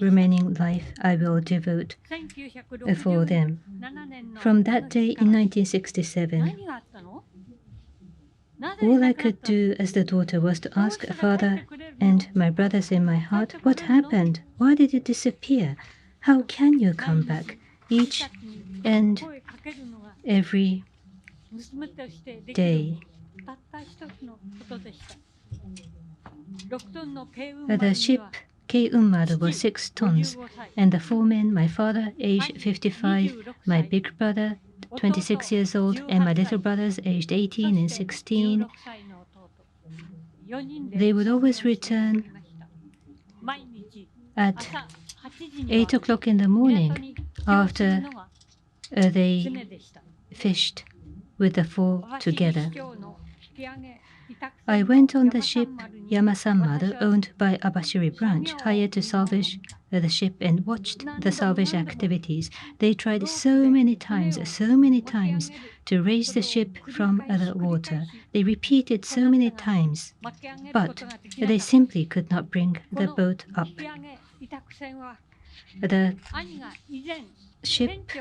remaining life I will devote for them. From that day in 1967, All I could do as the daughter was to ask father and my brothers in my heart, what happened? Why did you disappear? How can you come back? Each and every day. The ship Kei-Unmaru was 6 tons, and the 4 men, my father, aged 55, my big brother, 26 years old, and my little brothers, aged 18 and 16, they would always return at 8 o'clock in the morning after they fished with the 4 together. I went on the ship Yamasan-maru, owned by Abashiri branch, hired to salvage the ship and watched the salvage activities. They tried so many times to raise the ship from the water. They repeated so many times, but they simply could not bring the boat up. The ship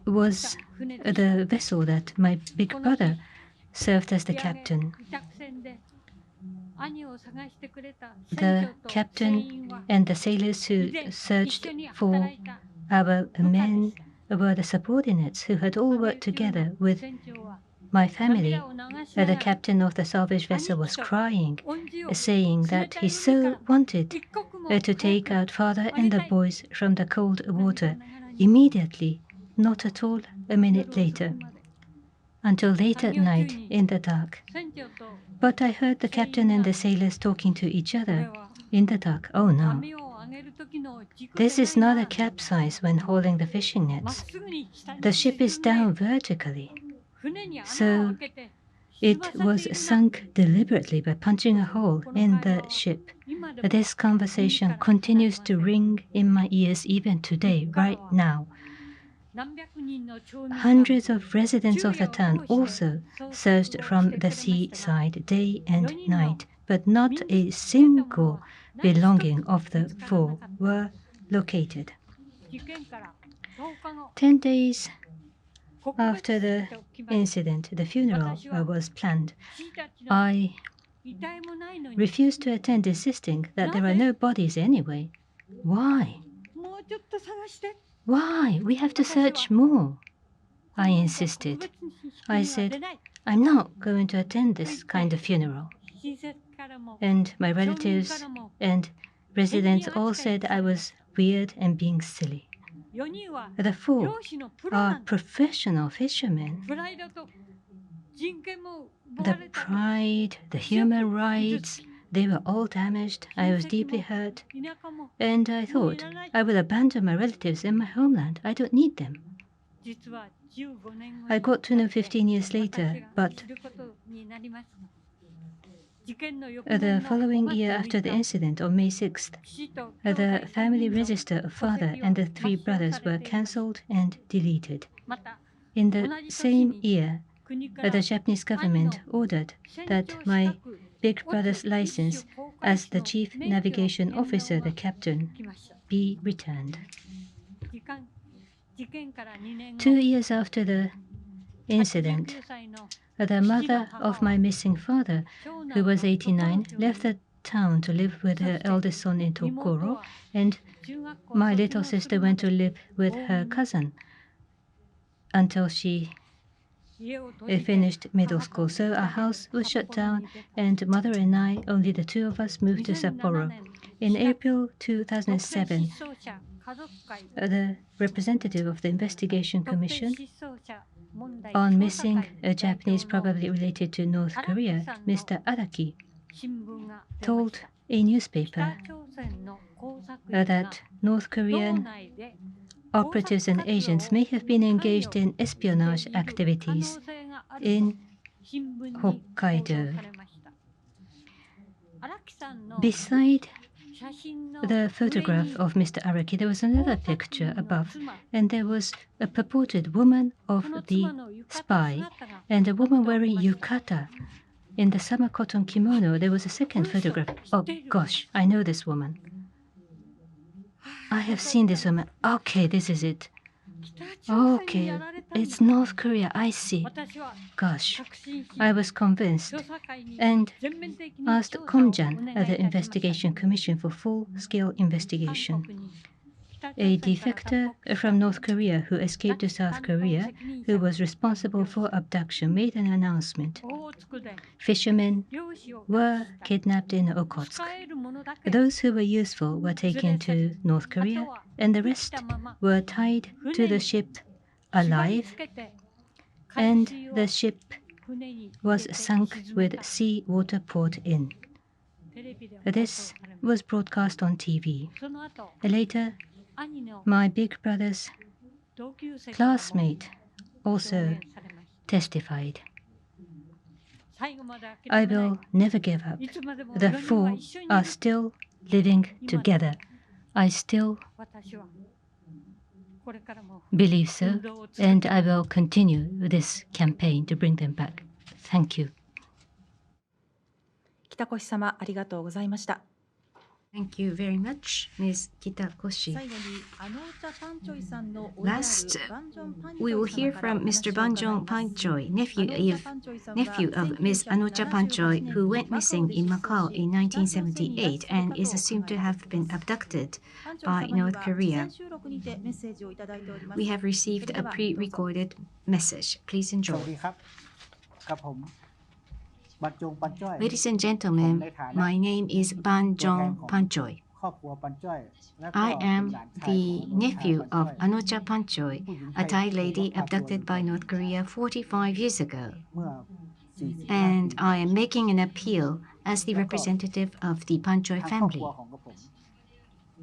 was the vessel that my big brother served as the captain. The captain and the sailors who searched for our men were the subordinates who had all worked together with my family. The captain of the salvage vessel was crying, saying that he so wanted to take out father and the boys from the cold water immediately, not at all a minute later, until late at night in the dark. But I heard the captain and the sailors talking to each other in the dark. Oh no, this is not a capsize when hauling the fishing nets. The ship is down vertically. So it was sunk deliberately by punching a hole in the ship. This conversation continues to ring in my ears even today, right now. Hundreds of residents of the town also searched from the seaside day and night, but not a single belonging of the 4 were located. 10 days after the incident, the funeral was planned. I refused to attend, insisting that there are no bodies anyway. Why? Why? We have to search more, I insisted. I said, I'm not going to attend this kind of funeral. And my relatives and residents all said I was weird and being silly. The 4 are professional fishermen. The pride, the human rights, they were all damaged. I was deeply hurt. And I thought I will abandon my relatives in my homeland. I don't need them. I got to know 15 years later, but the following year after the incident, on May 6th, the family register of father and the 3 brothers were cancelled and deleted. In the same year, the Japanese government ordered that my big brother's license as the chief navigation officer, the captain, be returned. 2 years after the incident, the mother of my missing father, who was 89, left the town to live with her eldest son in Tokoro, and my little sister went to live with her cousin until she finished middle school. So our house was shut down, and mother and I, only the 2 of us, moved to Sapporo. In April 2007, the representative of the Investigation Commission on missing Japanese, probably related to North Korea, Mr. Araki, told a newspaper that North Korean operatives and agents may have been engaged in espionage activities in Hokkaido. Beside the photograph of Mr. Araki, there was another picture above, and there was a purported woman of the spy and a woman wearing yukata in the summer cotton kimono. There was a second photograph. Oh gosh, I know this woman. I have seen this woman. Okay, this is it. Okay, it's North Korea, I see. Gosh, I was convinced and asked Komjan at the Investigation Commission for full-scale investigation. A defector from North Korea who escaped to South Korea, who was responsible for abduction, made an announcement. Fishermen were kidnapped in Okhotsk. Those who were useful were taken to North Korea, and the rest were tied to the ship alive, and the ship was sunk with seawater poured in. This was broadcast on TV. Later, my big brother's classmate also testified. I will never give up. The four are still living together. I still believe so, and I will continue this campaign to bring them back. Thank you. 北越様、ありがとうございました。 Thank you very much, Ms. Kitakoshi. 最後にアノーチャパンチョイさんのおいである Last, バンジョンパンチョイ we will 様 hear から from お話を Mr. 伺います。 Banjong Panchoy, アノーチャ nephew パンチョイさんは of Ms. Anocha Panchoy, who went マカオ missing で in 失踪 Macau し in 北朝鮮に拉致 1978 and is され assumed た to と考えられ have been ます。 abducted パンチョイ by 様に North は Korea. 事前収録にてメッセージをいただいております。 We have そ received れ a ではどうぞ。 pre-recorded message. Please enjoy. สวัสดีครับกับผมบรรจงปันจ้อย Ladies and gentlemen, my name is Banjong Panchoy. ครอบครัวปันจ้อยและก็ I เป็น am หลานชาย the ของ nephew ปัน of จ้อย Anocha Panchoy, a Thai lady abducted by North Korea 45 years ago. เมื่อ45 And ปี I am making an appeal as the representative of the Panchoy ทางครอบค family. รัวของผม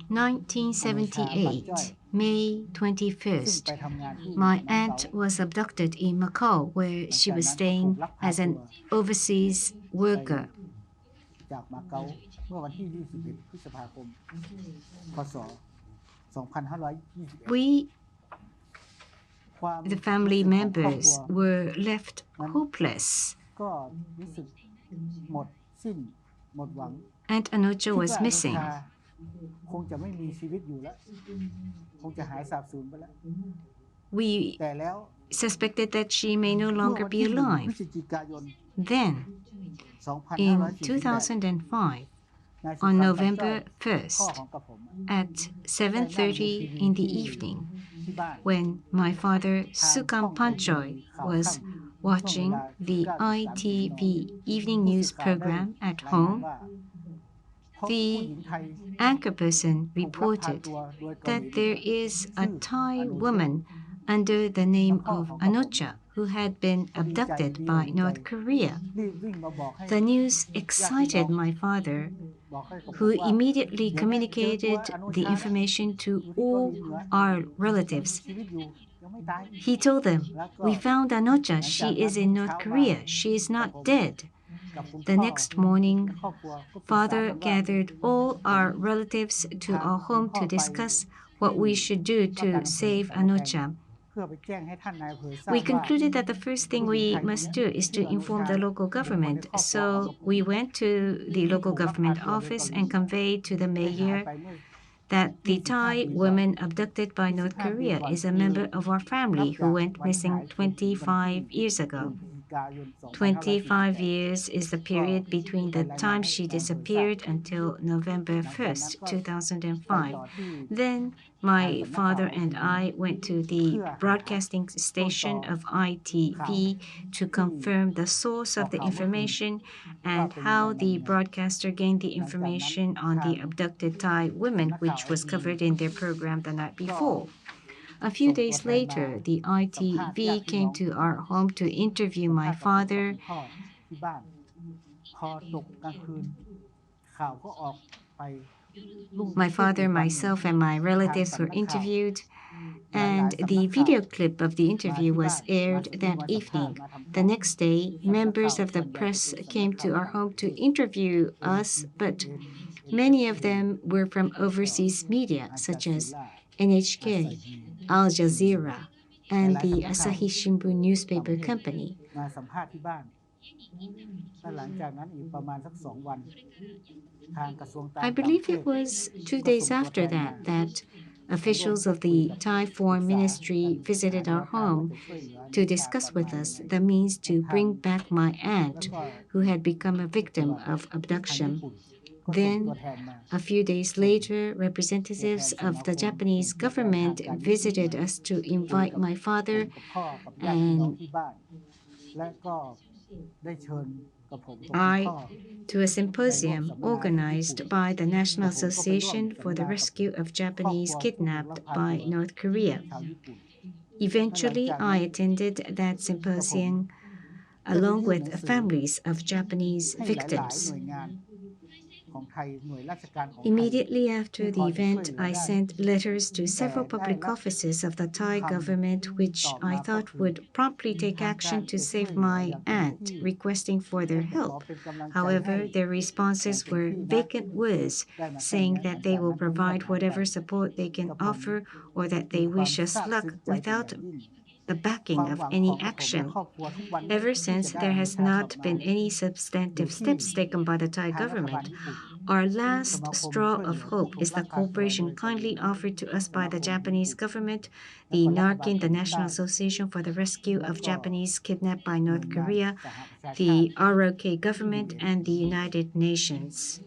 1978, May ซึ่ง 21st, ไปทำงานที่ my เกา aunt was abducted in Macau, where she was staying as an overseas worker. จากมาเก๊าเมื่อวันที่ 21 พฤษภาคม พ.ศ. 2521 We, ความ the family รู้สึกของครอบครั members, ว were left hopeless. ก็รู้สึกหมดสิ้นหมดหวัง Aunt Anocha คิดว่า was อนุ missing. ชาคงจะไม่มีชีวิตอยู่แล้ว คงจะหายสาบสูญไปแล้ว We แต่แล้ว suspected that she may no เมื่อ longer วัน be ที่ 1 พฤ alive. ศจิกายน Then, in 2548 2005, นายสุ on ขันต์ November พ่อ 1st, ของกับผม at 7:30 in the evening, ที่บ้าน when my father Sukam Panchoy was watching the ITV evening news program at รายงาน home, ว่าพบ the ผู้หญิงไทย anchor person ถูกลักพา reported ตัวโดยเกาห that ลี there is a Thai woman under the name of Anocha who had been abducted by North Korea. รีบวิ่งมาบอกให้ The news excited my father, บอกให้กับผม who ว่า immediately communicated the information to all our relatives. ชีวิตอยู่ยังไม่ตาย He told them, "We found Anocha. She is in North Korea. She is not dead." กับคุณ The พ่อ next morning, ครอบครัวก็ปรึกษา father กันว่า gathered all our relatives to our home to discuss what we should do to save Anocha. เพื่อไปแจ้งให้ท่านนายอำเภอทราบ We ว่า concluded that the first thing we must do is to inform the local government. So we went to the local government office and conveyed to the ได้หาย mayor ไปเมื่อ that the Thai woman abducted by North Korea is a member of our family who went missing 25 years ago. 25 years is the period between the time she disappeared until November 1st, 2005. Then my father and I went to the broadcasting station of ITV to confirm the source of the information and how the broadcaster gained the information on the abducted Thai women, which was covered in their program the night before. A few days later, the ITV came to our home to interview my father. พ่อที่บ้านพอตกกลางคืนข่าวก็ออกไป My father, myself, and my relatives were interviewed, and the video clip of the interview was aired that evening. The next day, members of the press came to our home to interview us, but many of them were from overseas media, such as NHK, Al Jazeera, and the Asahi Shimbun newspaper company. มาสัมภาษณ์ที่บ้านและหลังจากนั้นอีกประมาณสัก2 วันทางกระทรวงต่าง I ประเทศ believe it was 2 days after that officials of the Thai Foreign Ministry visited our home to discuss with us the means to bring back my aunt, who had become a victim of abduction. Then, a few days later, representatives of the Japanese government visited us to invite my father and I to a symposium organized by the National Association for the Rescue of Japanese Kidnapped by North Korea. Eventually, I attended that symposium along with families of Japanese victims. Immediately after the event, I sent letters to several public offices of the Thai government, which I thought would promptly take action to save my aunt, requesting for their help. However, their responses were vacant words, saying that they will provide whatever support they can offer or that they wish us luck without the backing of any action. Ever since, there has not been any substantive steps taken by the Thai government. Our last straw of hope is the cooperation kindly offered to us by the Japanese government, the NARCIN, the National Association for the Rescue of Japanese Kidnapped by North Korea, the ROK government, and the United Nations.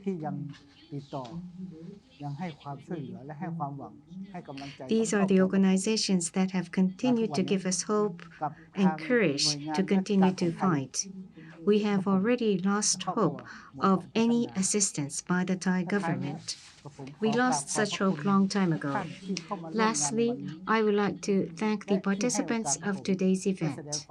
These are the organizations that have continued to give us hope and courage to continue to fight. We have already lost hope of any assistance by the Thai government. We lost such hope long time ago. Lastly, I would like to thank the participants of today's event.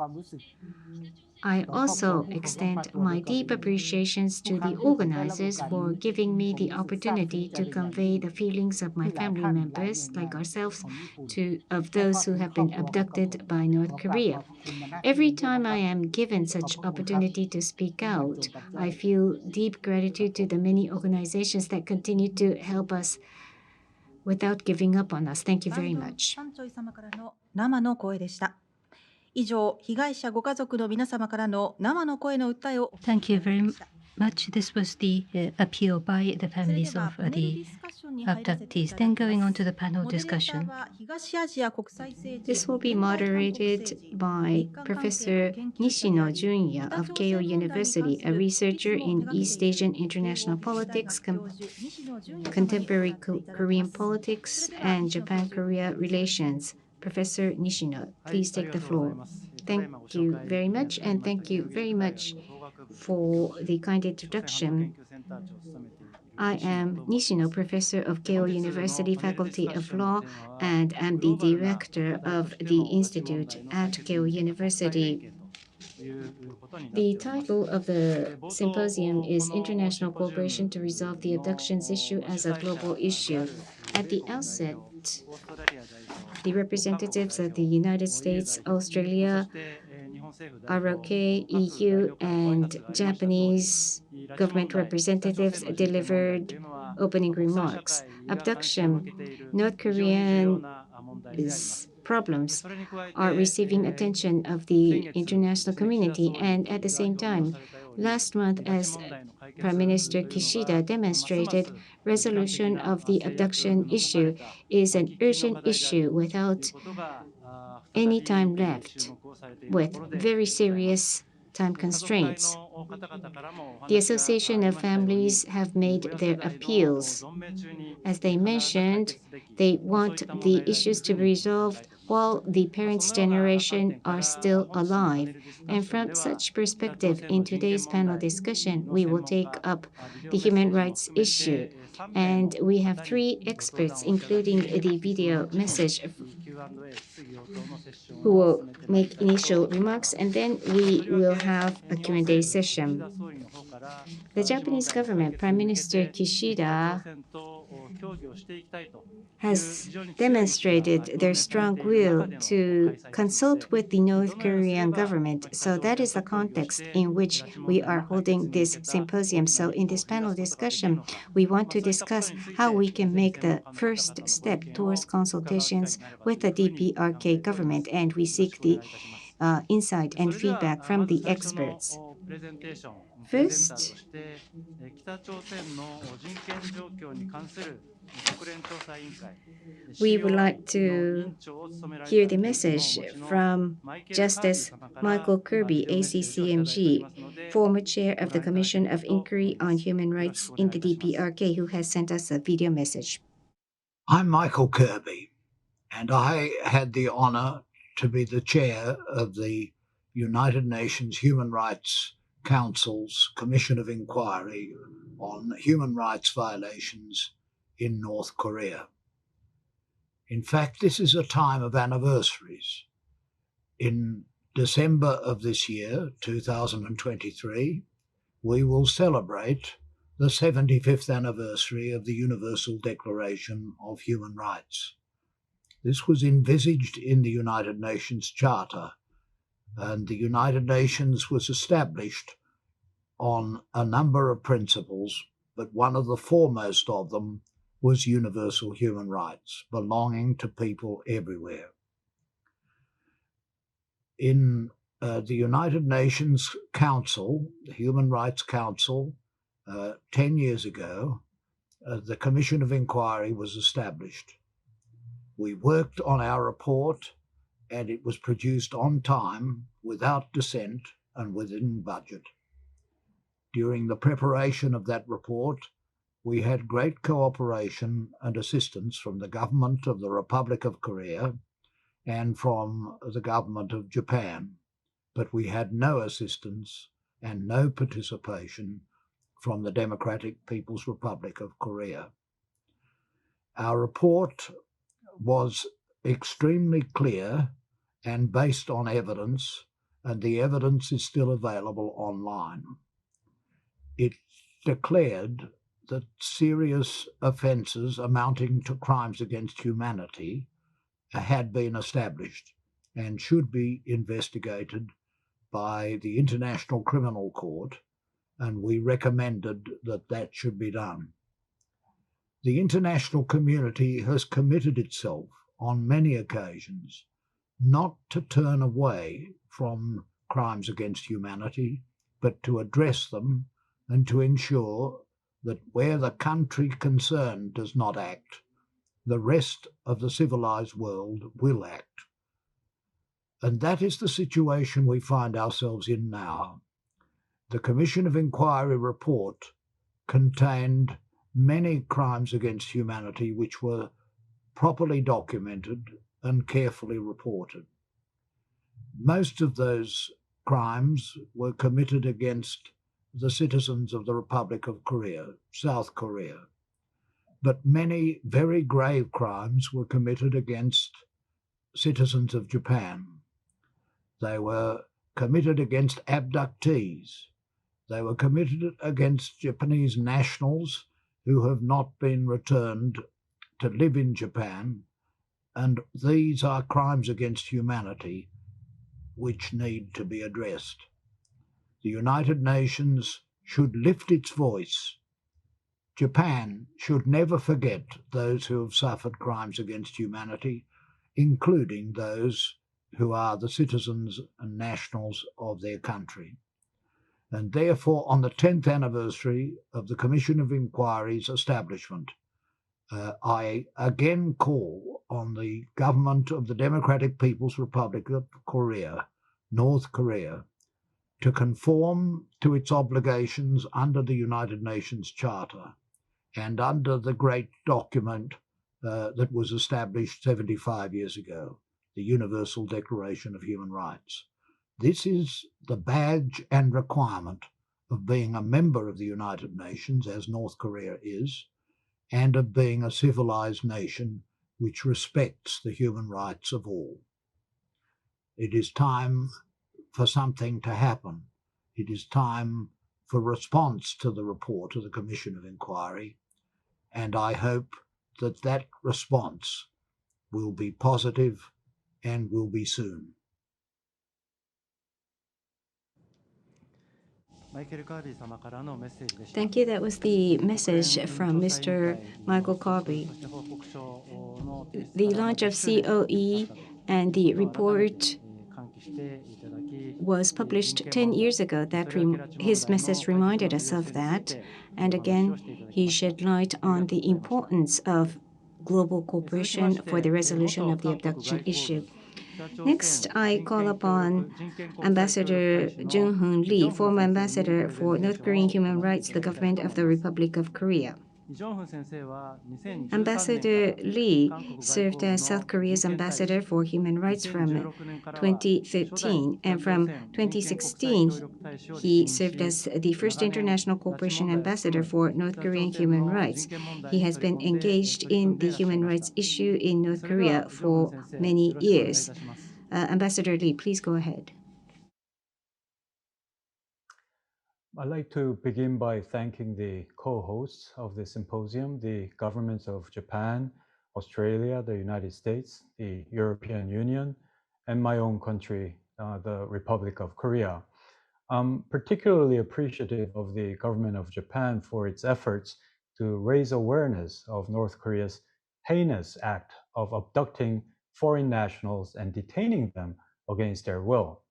I also extend my deep appreciations to the organizers for giving me the opportunity to convey the feelings of my family members, like ourselves, of those who have been abducted by North Korea. Every time I am given such opportunity to speak out, I feel deep gratitude to the many organizations that continue to help us without giving up on us. Thank you very much. サンチョイ様からの生の声でした。以上、被害者ご家族の皆様からの生の声の訴えを。Thank you very much. This was the appeal by the families of the abductees. Then going on to the panel discussion. This will be moderated by Professor Nishino Junya of Keio University, a researcher in East Asian international politics, contemporary Korean politics, and Japan-Korea relations. Professor Nishino, please take the floor. Thank you very much, and thank you very much for the kind introduction. I am Nishino, professor of Keio University Faculty of Law, and am the director of the institute at Keio University. The title of the symposium is International Cooperation to Resolve the Abductions Issue as a Global Issue. At the outset, the representatives of the United States, Australia, ROK, EU, and Japanese government representatives delivered opening remarks. Abduction, North Korean problems are receiving attention of the international community, and at the same time, last month, as Prime Minister Kishida demonstrated, resolution of the abduction issue is an urgent issue without any time left, with very serious time constraints. The Association of Families have made their appeals. As they mentioned, they want the issues to be resolved while the parents' generation are still alive. And from such perspective, in today's panel discussion, we will take up the human rights issue. And we have 3 experts, including the video message, who will make initial remarks, and then we will have a Q&A session. The Japanese government, Prime Minister Kishida, has demonstrated their strong will to consult with the North Korean government. So that is the context in which we are holding this symposium. So in this panel discussion, we want to discuss how we can make the first step towards consultations with the DPRK government, and we seek the insight and feedback from the experts. First, we would like to hear the message from Justice Michael Kirby, ACCMG, former chair of the Commission of Inquiry on Human Rights in the DPRK, who has sent us a video message. I'm Michael Kirby, and I had the honor to be the chair of the United Nations Human Rights Council's Commission of Inquiry on human rights violations in North Korea. In fact, this is a time of anniversaries. In December of this year, 2023, we will celebrate the 75th anniversary of the Universal Declaration of Human Rights. This was envisaged in the United Nations Charter, and the United Nations was established on a number of principles, but one of the foremost of them was universal human rights, belonging to people everywhere. In the United Nations Council, the Human Rights Council, 10 years ago, the Commission of Inquiry was established. We worked on our report, and it was produced on time, without dissent, and within budget. During the preparation of that report, we had great cooperation and assistance from the government of the Republic of Korea and from the government of Japan, but we had no assistance and no participation from the Democratic People's Republic of Korea. Our report was extremely clear and based on evidence, and the evidence is still available online. It declared that serious offences amounting to crimes against humanity had been established and should be investigated by the International Criminal Court, and we recommended that that should be done. The international community has committed itself on many occasions not to turn away from crimes against humanity, but to address them and to ensure that where the country concerned does not act, the rest of the civilized world will act. And that is the situation we find ourselves in now. The Commission of Inquiry report contained many crimes against humanity which were properly documented and carefully reported. Most of those crimes were committed against the citizens of the Republic of Korea, South Korea. But many very grave crimes were committed against citizens of Japan. They were committed against abductees. They were committed against Japanese nationals who have not been returned to live in Japan, and these are crimes against humanity which need to be addressed. The United Nations should lift its voice. Japan should never forget those who have suffered crimes against humanity, including those who are the citizens and nationals of their country. And therefore, on the 10th anniversary of the Commission of Inquiry's establishment, I again call on the government of the Democratic People's Republic of Korea, North Korea, to conform to its obligations under the United Nations Charter and under the great document that was established 75 years ago, the Universal Declaration of Human Rights. This is the badge and requirement of being a member of the United Nations, as North Korea is, and of being a civilized nation which respects the human rights of all. It is time for something to happen. It is time for response to the report of the Commission of Inquiry, and I hope that that response will be positive and will be soon. Thank you. That was the message from Mr. Michael Kirby. The launch of COE and the report was published 10 years ago. His message reminded us of that. And again, he shed light on the importance of global cooperation for the resolution of the abduction issue. Next, I call upon Ambassador Jung-hoon Lee, former ambassador for North Korean human rights, the government of the Republic of Korea. Ambassador Lee served as South Korea's ambassador for human rights from 2013, and from 2016, he served as the first international cooperation ambassador for North Korean human rights. He has been engaged in the human rights issue in North Korea for many years. Ambassador Lee, please go ahead. I'd like to begin by thanking the co-hosts of the symposium, the governments of Japan, Australia, the United States, the European Union, and my own country, the Republic of Korea. I'm particularly appreciative of the government of Japan for its efforts to raise awareness of North Korea's heinous act of abducting foreign nationals and detaining them against their will.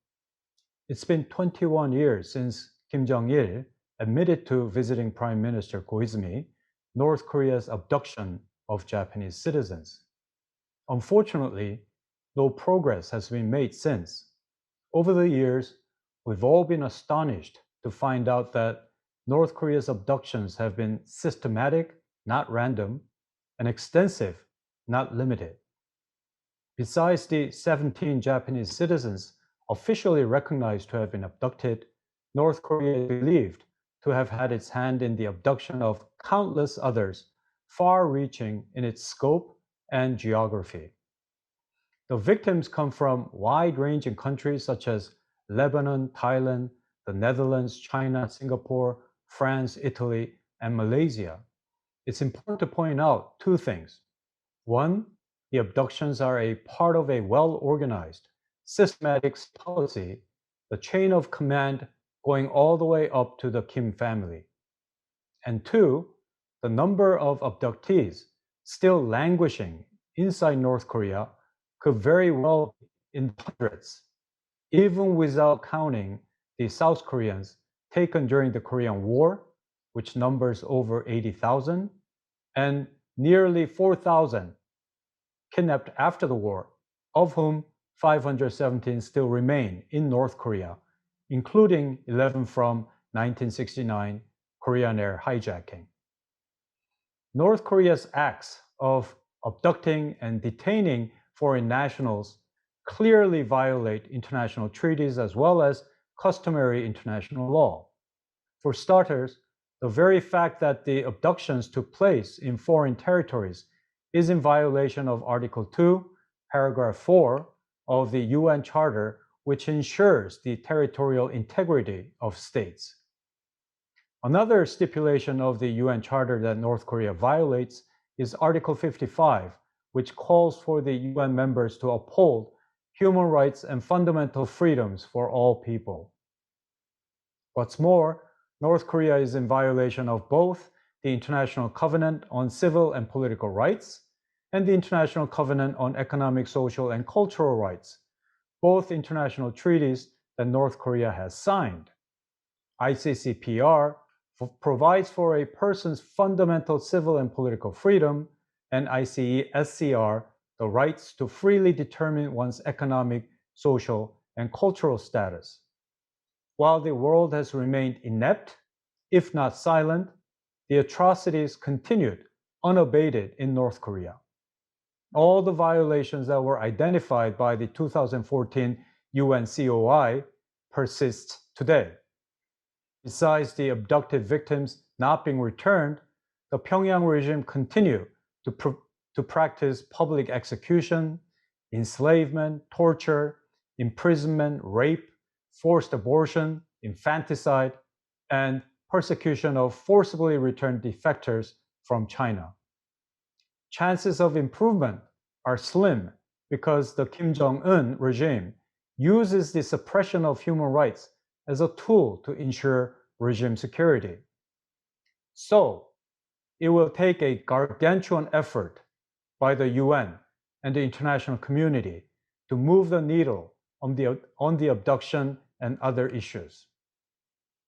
It's been 21 years since Kim Jong-il admitted to visiting Prime Minister Koizumi North Korea's abduction of Japanese citizens. Unfortunately, no progress has been made since. Over the years, we've all been astonished to find out that North Korea's abductions have been systematic, not random, and extensive, not limited. Besides the 17 Japanese citizens officially recognized to have been abducted, North Korea is believed to have had its hand in the abduction of countless others, far-reaching in its scope and geography. The victims come from wide-ranging countries such as Lebanon, Thailand, the Netherlands, China, Singapore, France, Italy, and Malaysia. It's important to point out two things. One, the abductions are a part of a well-organized, systematic policy, the chain of command going all the way up to the Kim family. And two, the number of abductees still languishing inside North Korea could very well be in hundreds, even without counting the South Koreans taken during the Korean War, which numbers over 80,000, and nearly 4,000 kidnapped after the war, of whom 517 still remain in North Korea, including 11 from 1969 Korean Air hijacking. North Korea's acts of abducting and detaining foreign nationals clearly violate international treaties as well as customary international law. For starters, the very fact that the abductions took place in foreign territories is in violation of Article 2, Paragraph 4 of the UN Charter, which ensures the territorial integrity of states. Another stipulation of the UN Charter that North Korea violates is Article 55, which calls for the UN members to uphold human rights and fundamental freedoms for all people. What's more, North Korea is in violation of both the International Covenant on Civil and Political Rights and the International Covenant on Economic, Social, and Cultural Rights, both international treaties that North Korea has signed. ICCPR provides for a person's fundamental civil and political freedom, and ICE-SCR the rights to freely determine one's economic, social, and cultural status. While the world has remained inept, if not silent, the atrocities continued unabated in North Korea. All the violations that were identified by the 2014 UN COI persist today. Besides the abducted victims not being returned, the Pyongyang regime continued to practice public execution, enslavement, torture, imprisonment, rape, forced abortion, infanticide, and persecution of forcibly returned defectors from China. Chances of improvement are slim because the Kim Jong-un regime uses the suppression of human rights as a tool to ensure regime security. So, it will take a gargantuan effort by the UN and the international community to move the needle on the abduction and other issues.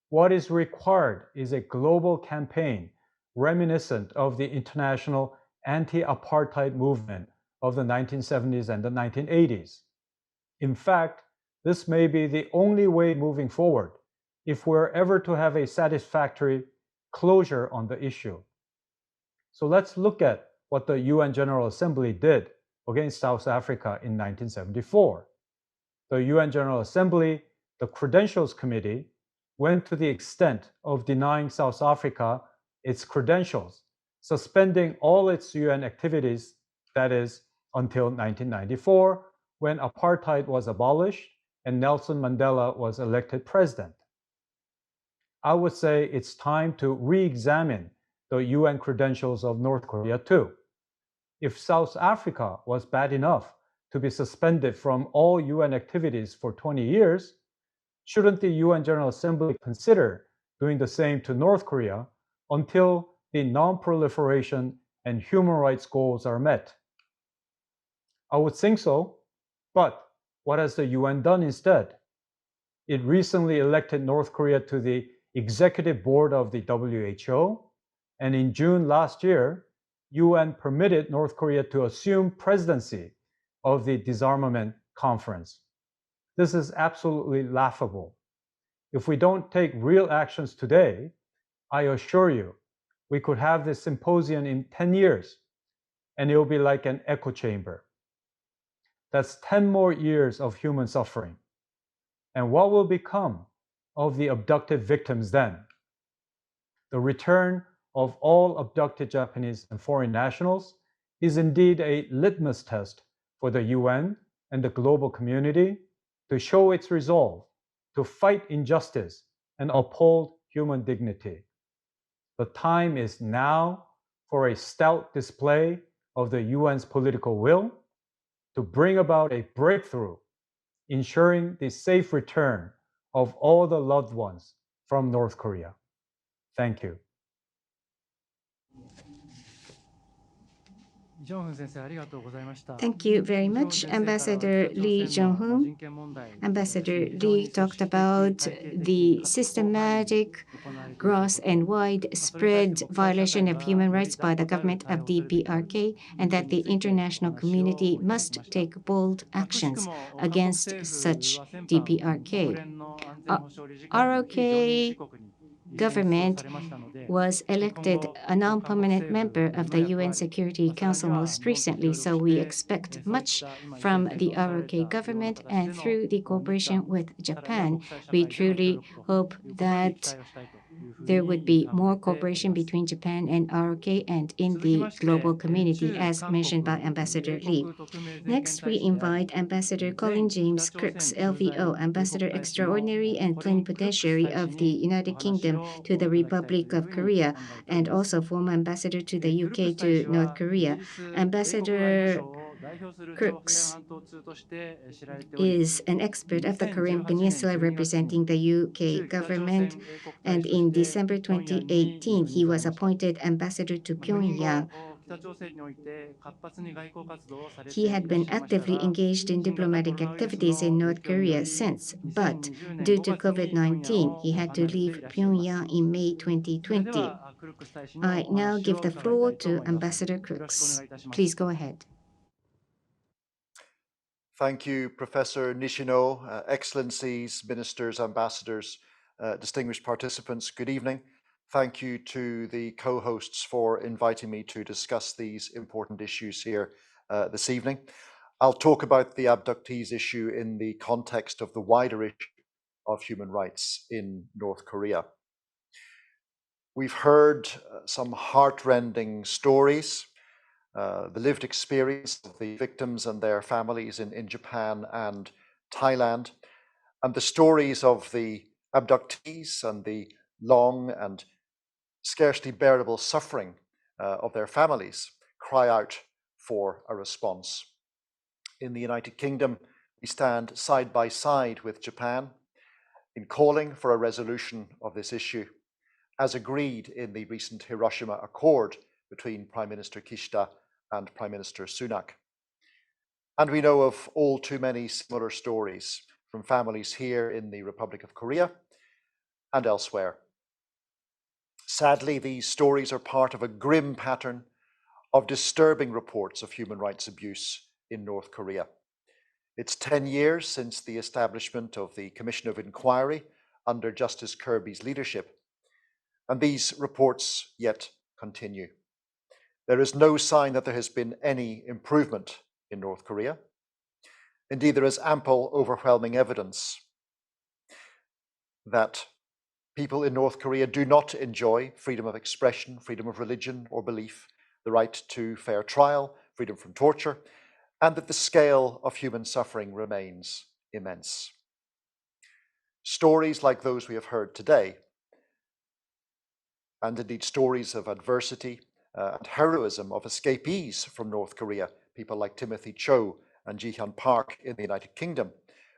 What is required is a global campaign reminiscent of the international anti-apartheid movement of the 1970s and the 1980s. In fact, this may be the only way moving forward if we're ever to have a satisfactory closure on the issue. So let's look at what the UN General Assembly did against South Africa in 1974. The UN General Assembly, the Credentials Committee, went to the extent of denying South Africa its credentials, suspending all its UN activities, that is, until 1994, when apartheid was abolished and Nelson Mandela was elected president. I would say it's time to re-examine the UN credentials of North Korea too. If South Africa was bad enough to be suspended from all UN activities for 20 years, shouldn't the UN General Assembly consider doing the same to North Korea until the non-proliferation and human rights goals are met? I would think so, but what has the UN done instead? It recently elected North Korea to the executive board of the WHO, and in June last year, UN permitted North Korea to assume presidency of the disarmament conference. This is absolutely laughable. If we don't take real actions today, I assure you, we could have this symposium in 10 years, and it will be like an echo chamber. That's 10 more years of human suffering. And what will become of the abducted victims then? The return of all abducted Japanese and foreign nationals is indeed a litmus test for the UN and the global community to show its resolve to fight injustice and uphold human dignity. The time is now for a stout display of the UN's political will to bring about a breakthrough, ensuring the safe return of all the loved ones from North Korea. Thank you. Thank you very much, Ambassador Lee Jong-hoon. Ambassador Lee talked about the systematic, gross and widespread violation of human rights by the government of DPRK, and that the international community must take bold actions against such DPRK. ROK government was elected a non-permanent member of the UN Security Council most recently, so we expect much from the ROK government, and through the cooperation with Japan, we truly hope that there would be more cooperation between Japan and ROK and in the global community, as mentioned by Ambassador Lee. Next, we invite Ambassador Colin James Crooks, LVO, Ambassador Extraordinary and Plenipotentiary of the United Kingdom to the Republic of Korea, and also former ambassador to the UK to North Korea. Ambassador Crooks is an expert of the Korean Peninsula representing the UK government, and in December 2018, he was appointed ambassador to Pyongyang. He had been actively engaged in diplomatic activities in North Korea since, but due to COVID-19, he had to leave Pyongyang in May 2020. I now give the floor to Ambassador Crooks. Please go ahead. Thank you, Professor Nishino, Excellencies, Ministers, Ambassadors, distinguished participants, good evening. Thank you to the co-hosts for inviting me to discuss these important issues here this evening. I'll talk about the abductees issue in the context of the wider issue of human rights in North Korea. We've heard some heartrending stories, the lived experience of the victims and their families in Japan and Thailand, and the stories of the abductees and the long and scarcely bearable suffering of their families cry out for a response. In the United Kingdom, we stand side by side with Japan in calling for a resolution of this issue, as agreed in the recent Hiroshima Accord between Prime Minister Kishida and Prime Minister Sunak. And we know of all too many similar stories from families here in the Republic of Korea and elsewhere. Sadly, these stories are part of a grim pattern of disturbing reports of human rights abuse in North Korea. It's 10 years since the establishment of the Commission of Inquiry under Justice Kirby's leadership, and these reports yet continue. There is no sign that there has been any improvement in North Korea. Indeed, there is ample, overwhelming evidence that people in North Korea do not enjoy freedom of expression, freedom of religion or belief, the right to fair trial, freedom from torture, and that the scale of human suffering remains immense. Stories like those we have heard today, and indeed stories of adversity and heroism of escapees from North Korea, people like Timothy Cho and Ji-hyun Park in the United Kingdom,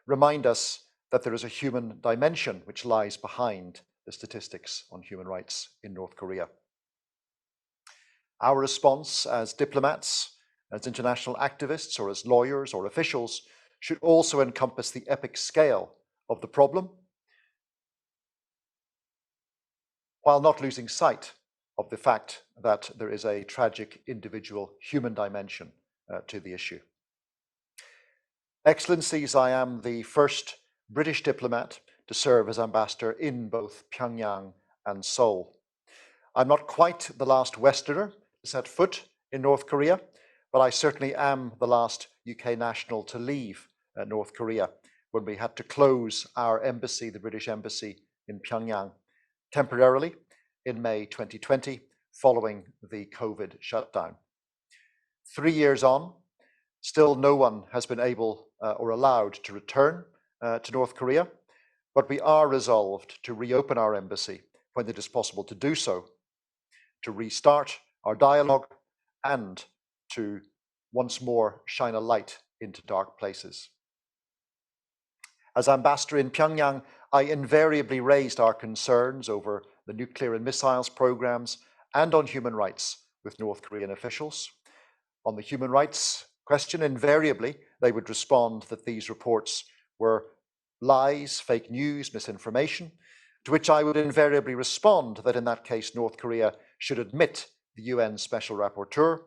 remind us that there is a human dimension which lies behind the statistics on human rights in North Korea. Our response as diplomats, as international activists, or as lawyers or officials should also encompass the epic scale of the problem, while not losing sight of the fact that there is a tragic individual human dimension to the issue. Excellencies, I am the first British diplomat to serve as ambassador in both Pyongyang and Seoul. I'm not quite the last Westerner to set foot in North Korea, but I certainly am the last UK national to leave North Korea when we had to close our embassy, the British Embassy in Pyongyang, temporarily in May 2020, following the COVID shutdown. 3 years on, still no one has been able or allowed to return to North Korea, but we are resolved to reopen our embassy when it is possible to do so, to restart our dialogue and to once more shine a light into dark places. As ambassador in Pyongyang, I invariably raised our concerns over the nuclear and missiles programs and on human rights with North Korean officials. On the human rights question, invariably, they would respond that these reports were lies, fake news, misinformation, to which I would invariably respond that in that case, North Korea should admit the UN Special Rapporteur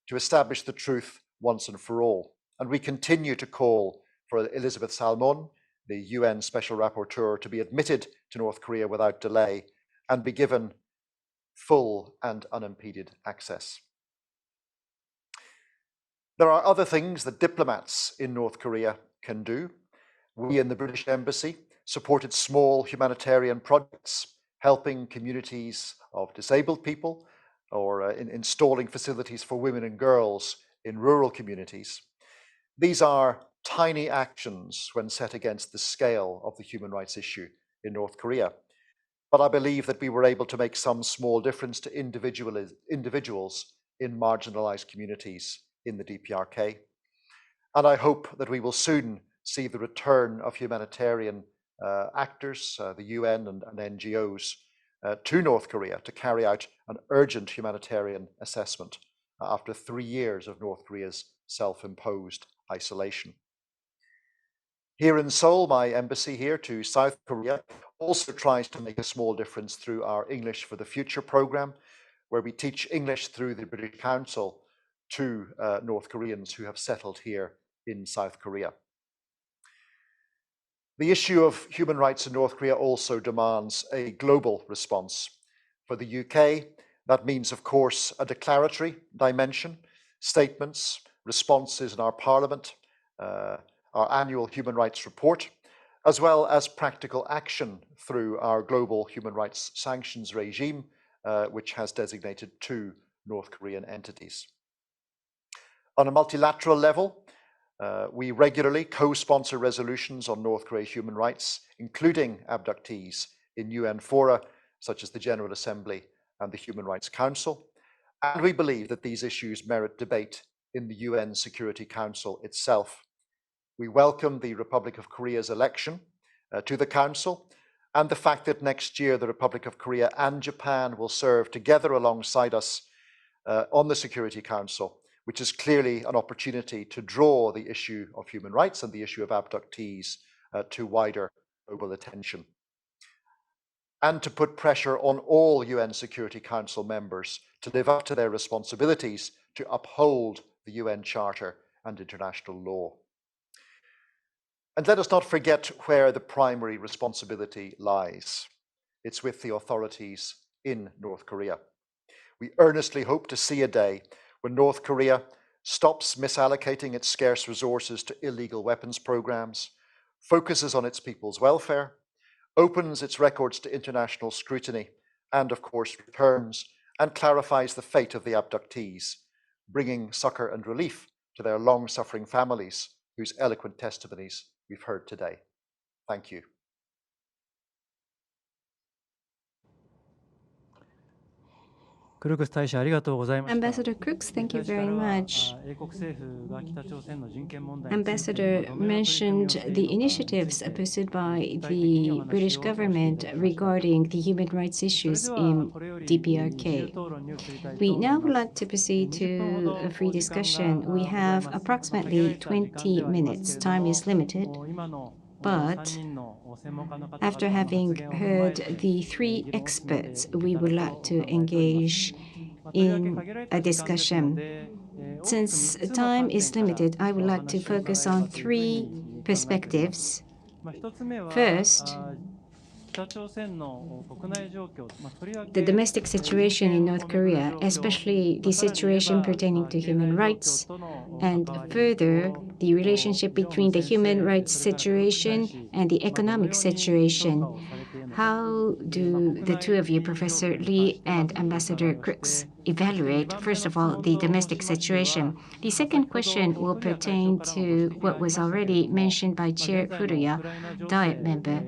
to establish the truth once and for all. And we continue to call for Elizabeth Salmon, the UN Special Rapporteur, to be admitted to North Korea without delay and be given full and unimpeded access. There are other things that diplomats in North Korea can do. We in the British Embassy supported small humanitarian projects, helping communities of disabled people or installing facilities for women and girls in rural communities. These are tiny actions when set against the scale of the human rights issue in North Korea. But I believe that we were able to make some small difference to individuals in marginalized communities in the DPRK. And I hope that we will soon see the return of humanitarian actors, the UN and NGOs, to North Korea to carry out an urgent humanitarian assessment after 3 years of North Korea's self-imposed isolation. Here in Seoul, my embassy here to South Korea also tries to make a small difference through our English for the Future program, where we teach English through the British Council to North Koreans who have settled here in South Korea. The issue of human rights in North Korea also demands a global response. For the UK, that means, of course, a declaratory dimension, statements, responses in our Parliament, our annual human rights report, as well as practical action through our global human rights sanctions regime, which has designated 2 North Korean entities. On a multilateral level, we regularly co-sponsor resolutions on North Korea human rights, including abductees, in UN fora such as the General Assembly and the Human Rights Council. And we believe that these issues merit debate in the UN Security Council itself. We welcome the Republic of Korea's election to the Council and the fact that next year the Republic of Korea and Japan will serve together alongside us on the Security Council, which is clearly an opportunity to draw the issue of human rights and the issue of abductees to wider global attention, and to put pressure on all UN Security Council members to live up to their responsibilities to uphold the UN Charter and international law. And let us not forget where the primary responsibility lies. It's with the authorities in North Korea. We earnestly hope to see a day when North Korea stops misallocating its scarce resources to illegal weapons programs, focuses on its people's welfare, opens its records to international scrutiny, and of course returns and clarifies the fate of the abductees, bringing succor and relief to their long-suffering families whose eloquent testimonies we've heard today. Thank you. Ambassador Crooks, thank you very much. Ambassador mentioned the initiatives pursued by the British government regarding the human rights issues in DPRK. We now would like to proceed to a free discussion. We have approximately 20 minutes. Time is limited, but after having heard the three experts, we would like to engage in a discussion. Since time is limited, I would like to focus on three perspectives. First, the domestic situation in North Korea, especially the situation pertaining to human rights, and further, the relationship between the human rights situation and the economic situation. How do the two of you, Professor Lee and Ambassador Crooks, evaluate, first of all, the domestic situation? The second question will pertain to what was already mentioned by Chair Furuya, Diet member.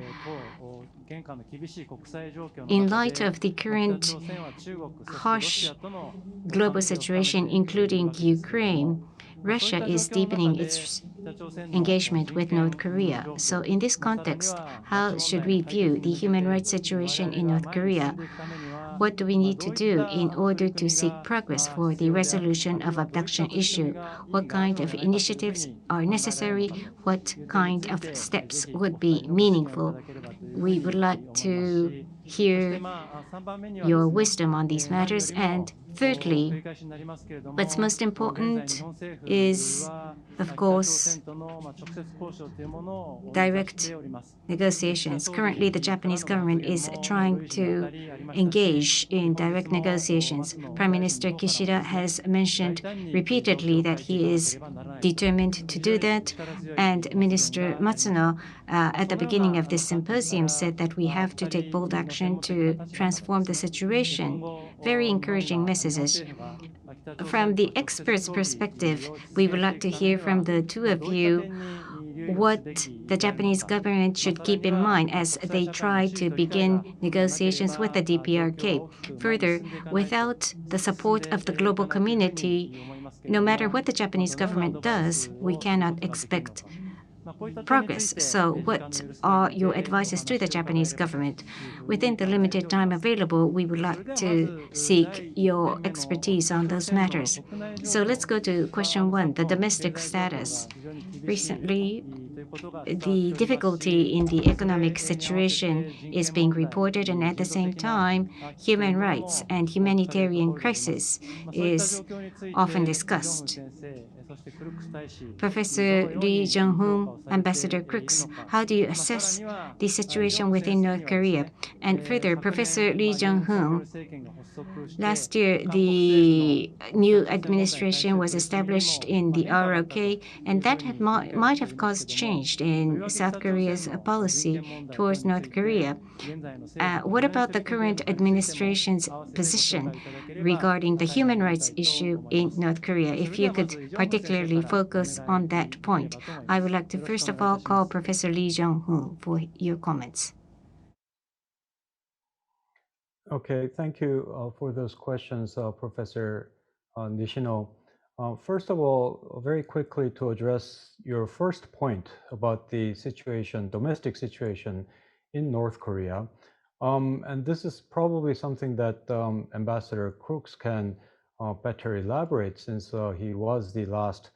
In light of the current harsh global situation, including Ukraine, Russia is deepening its engagement with North Korea. So in this context, how should we view the human rights situation in North Korea? What do we need to do in order to seek progress for the resolution of abduction issue? What kind of initiatives are necessary? What kind of steps would be meaningful? We would like to hear your wisdom on these matters. And thirdly, what's most important is, of course, direct negotiations. Currently, the Japanese government is trying to engage in direct negotiations. Prime Minister Kishida has mentioned repeatedly that he is determined to do that. And Minister Matsuno, at the beginning of this symposium, said that we have to take bold action to transform the situation. Very encouraging messages. From the experts' perspective, we would like to hear from the two of you what the Japanese government should keep in mind as they try to begin negotiations with the DPRK. Further, without the support of the global community, no matter what the Japanese government does, we cannot expect progress. So what are your advices to the Japanese government? Within the limited time available, we would like to seek your expertise on those matters. So let's go to question one, the domestic status. Recently, the difficulty in the economic situation is being reported, and at the same time, human rights and humanitarian crisis is often discussed. Professor Lee Jong-hoon, Ambassador Crooks, how do you assess the situation within North Korea? And further, Professor Lee Jong-hoon, last year the new administration was established in the ROK, and that might have caused change in South Korea's policy towards North Korea. What about the current administration's position regarding the human rights issue in North Korea? If you could particularly focus on that point. I would like to first of all call Professor Lee Jong-hoon for your comments. Okay, thank you for those questions, Professor Nishino. First of all, very quickly to address your first point about the situation, domestic situation in North Korea. And this is probably something that Ambassador Crooks can better elaborate since he was the last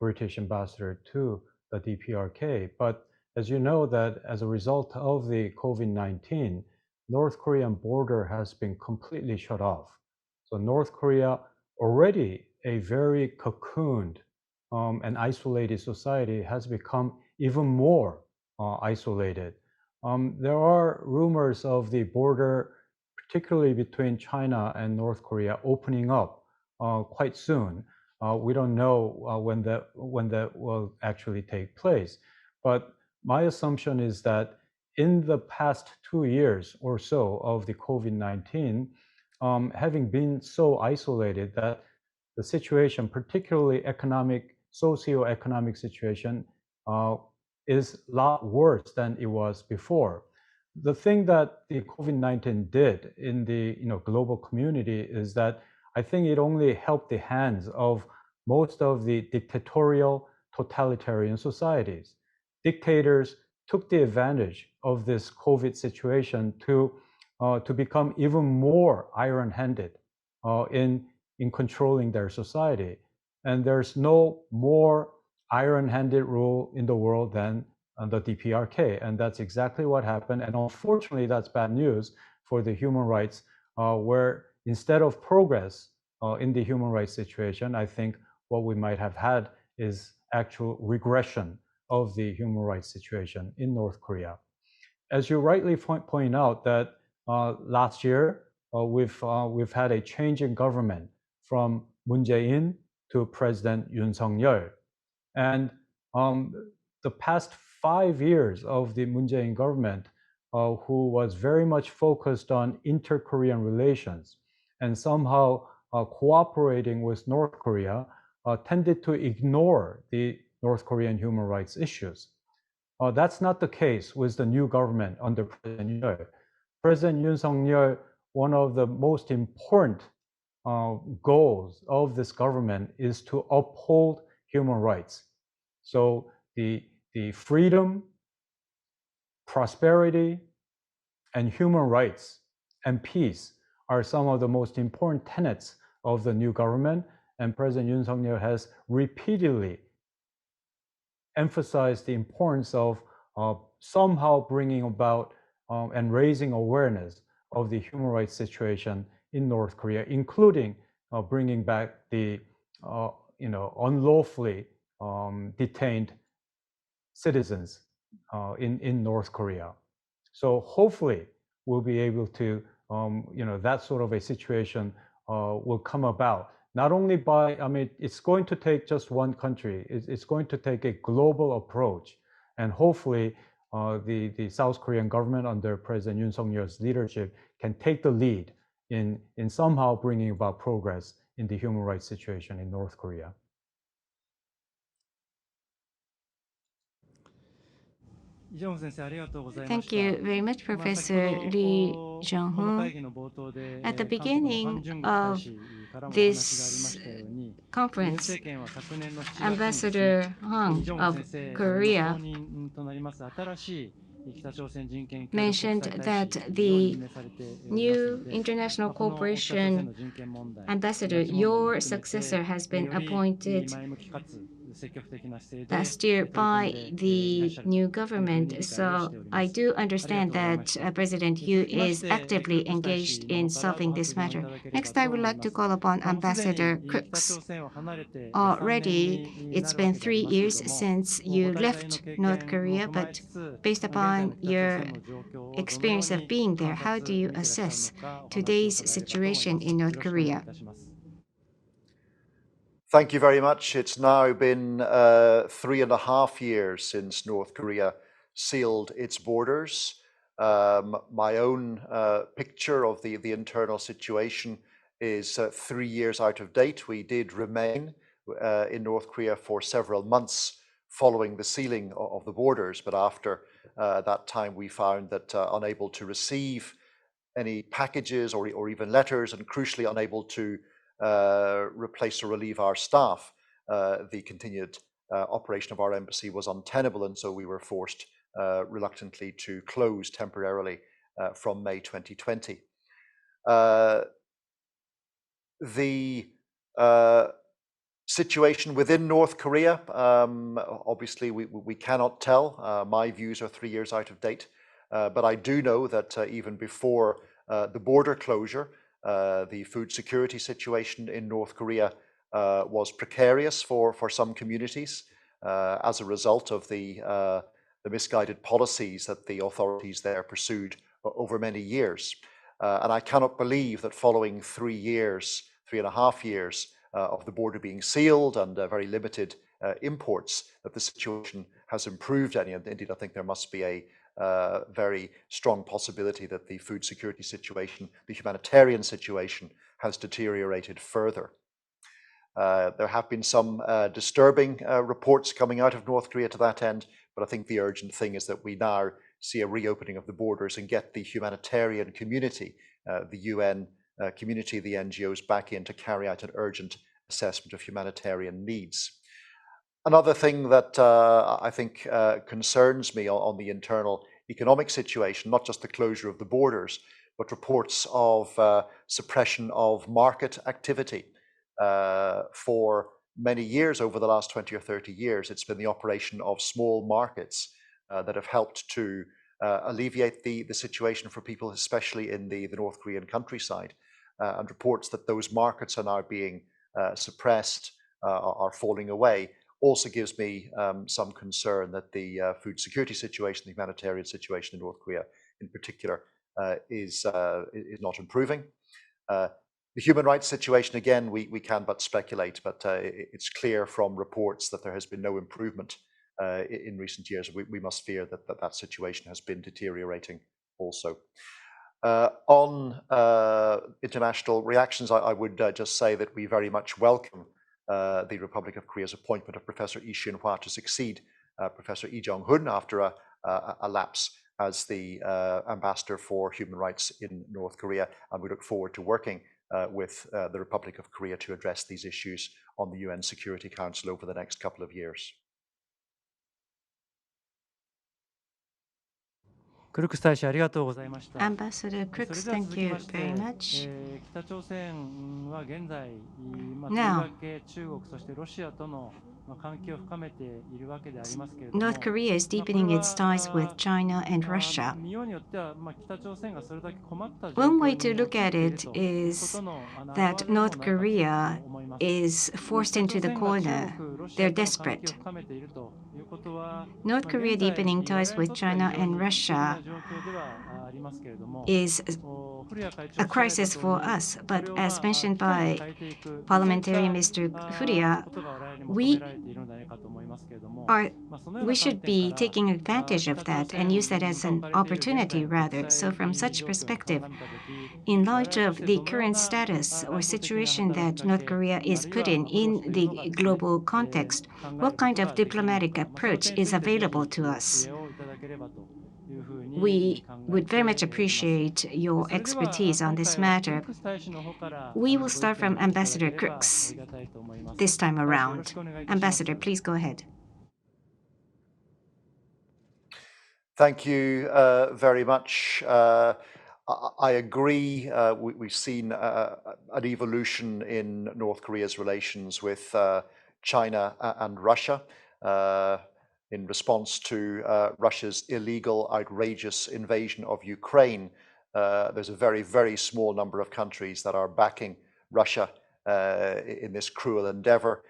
British ambassador to the DPRK. But as you know, that as a result of the COVID-19, North Korean border has been completely shut off. So North Korea, already a very cocooned and isolated society, has become even more isolated. There are rumors of the border, particularly between China and North Korea, opening up quite soon. We don't know when that will actually take place. But my assumption is that in the past 2 years or so of the COVID-19, having been so isolated that the situation, particularly socio-economic situation, is a lot worse than it was before. The thing that the COVID-19 did in the global community is that I think it only helped the hands of most of the dictatorial, totalitarian societies. Dictators took the advantage of this COVID situation to become even more iron-handed in controlling their society. And there's no more iron-handed rule in the world than the DPRK, and that's exactly what happened. And unfortunately, that's bad news for the human rights, where instead of progress in the human rights situation, I think what we might have had is actual regression of the human rights situation in North Korea. As you rightly point out, that last year we've had a change in government from Moon Jae-in to President Yoon Suk-yeol, and the past 5 years of the Moon Jae-in government, who was very much focused on inter-Korean relations and somehow cooperating with North Korea, tended to ignore the North Korean human rights issues. That's not the case with the new government under President Yeol. President Yoon Suk-yeol, one of the most important goals of this government is to uphold human rights. So the freedom, prosperity, and human rights and peace are some of the most important tenets of the new government, and President Yoon Suk-yeol has repeatedly emphasized the importance of somehow bringing about and raising awareness of the human rights situation in North Korea, including bringing back the unlawfully detained citizens in North Korea. So hopefully we'll be able to, that sort of a situation will come about. Not only by, it's going to take just one country. It's going to take a global approach. And hopefully the South Korean government under President Yoon Suk-yeol's leadership can take the lead in somehow bringing about progress in the human rights situation in North Korea. Thank you very much, Professor Lee Jong-hoon. At the beginning of this conference, Ambassador Hong of Korea mentioned that the new international cooperation ambassador, your successor, has been appointed last year by the new government. So I do understand that President Yu is actively engaged in solving this matter. Next, I would like to call upon Ambassador Crooks. Already, it's been 3 years since you left North Korea, but based upon your experience of being there, how do you assess today's situation in North Korea? Thank you very much. It's now been 3.5 years since North Korea sealed its borders. My own picture of the internal situation is 3 years out of date. We did remain in North Korea for several months following the sealing of the borders, but after that time we found that unable to receive any packages or even letters, and crucially unable to replace or relieve our staff, the continued operation of our embassy was untenable, and so we were forced reluctantly to close temporarily from May 2020. The Situation within North Korea, obviously we cannot tell. My views are 3 years out of date, but I do know that even before the border closure, the food security situation in North Korea was precarious for some communities as a result of the misguided policies that the authorities there pursued over many years. And I cannot believe that following 3 years, 3.5 years of the border being sealed and very limited imports, that the situation has improved any. And indeed, I think there must be a very strong possibility that the food security situation, the humanitarian situation, has deteriorated further. There have been some disturbing reports coming out of North Korea to that end, but I think the urgent thing is that we now see a reopening of the borders and get the humanitarian community, the UN community, the NGOs back in to carry out an urgent assessment of humanitarian needs. Another thing that I think concerns me on the internal economic situation, not just the closure of the borders, but reports of suppression of market activity. For many years, over the last 20 or 30 years, it's been the operation of small markets that have helped to alleviate the situation for people, especially in the North Korean countryside. And reports that those markets are now being suppressed, are falling away, also gives me some concern that the food security situation, the humanitarian situation in North Korea in particular, is not improving. The human rights situation, again, we can but speculate, but it's clear from reports that there has been no improvement in recent years. We must fear that situation has been deteriorating also. On international reactions, I would just say that we very much welcome the Republic of Korea's appointment of Professor Lee Shin-hwa to succeed Professor Lee Jong-hun after a lapse as the ambassador for human rights in North Korea, and we look forward to working with the Republic of Korea to address these issues on the UN Security Council over the next couple of years. Ambassador Crooks, thank you very much. Now, North Korea is deepening its ties with China and Russia. One way to look at it is that North Korea is forced into the corner. They're desperate. North Korea deepening ties with China and Russia is a crisis for us, but as mentioned by parliamentarian Mr. Furia, we should be taking advantage of that and use that as an opportunity rather. So from such perspective, in light of the current status or situation that North Korea is put in the global context, what kind of diplomatic approach is available to us? We would very much appreciate your expertise on this matter. We will start from Ambassador Crooks this time around. Ambassador, please go ahead. Thank you very much. I agree. We've seen an evolution in North Korea's relations with China and Russia in response to Russia's illegal, outrageous invasion of Ukraine. There's a very, very small number of countries that are backing Russia in this cruel endeavor.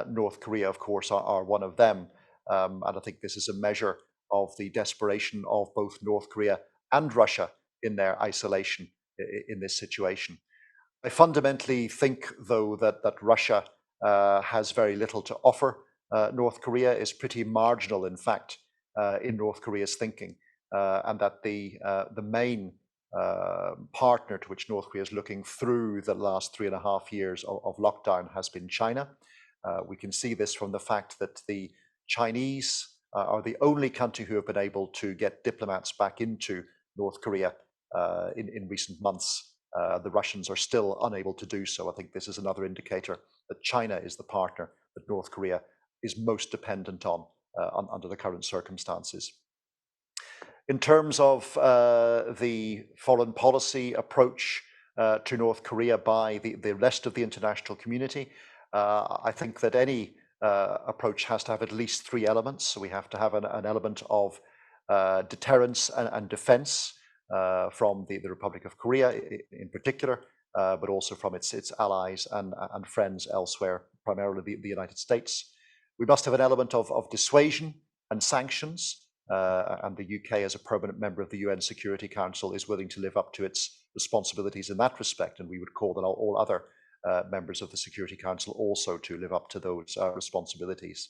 North Korea, of course, are one of them. And I think this is a measure of the desperation of both North Korea and Russia in their isolation in this situation. I fundamentally think, though, that Russia has very little to offer. North Korea is pretty marginal, in fact, in North Korea's thinking, and that the main partner to which North Korea is looking through the last 3.5 years of lockdown has been China. We can see this from the fact that the Chinese are the only country who have been able to get diplomats back into North Korea in recent months. The Russians are still unable to do so. I think this is another indicator that China is the partner that North Korea is most dependent on under the current circumstances. In terms of the foreign policy approach, to North Korea by the rest of the international community. I think that any approach has to have at least three elements. So we have to have an element of deterrence and defense from the Republic of Korea in particular, but also from its allies and friends elsewhere, primarily the United States. We must have an element of dissuasion and sanctions, and the UK, as a permanent member of the UN Security Council, is willing to live up to its responsibilities in that respect, and we would call on all other members of the Security Council also to live up to those responsibilities.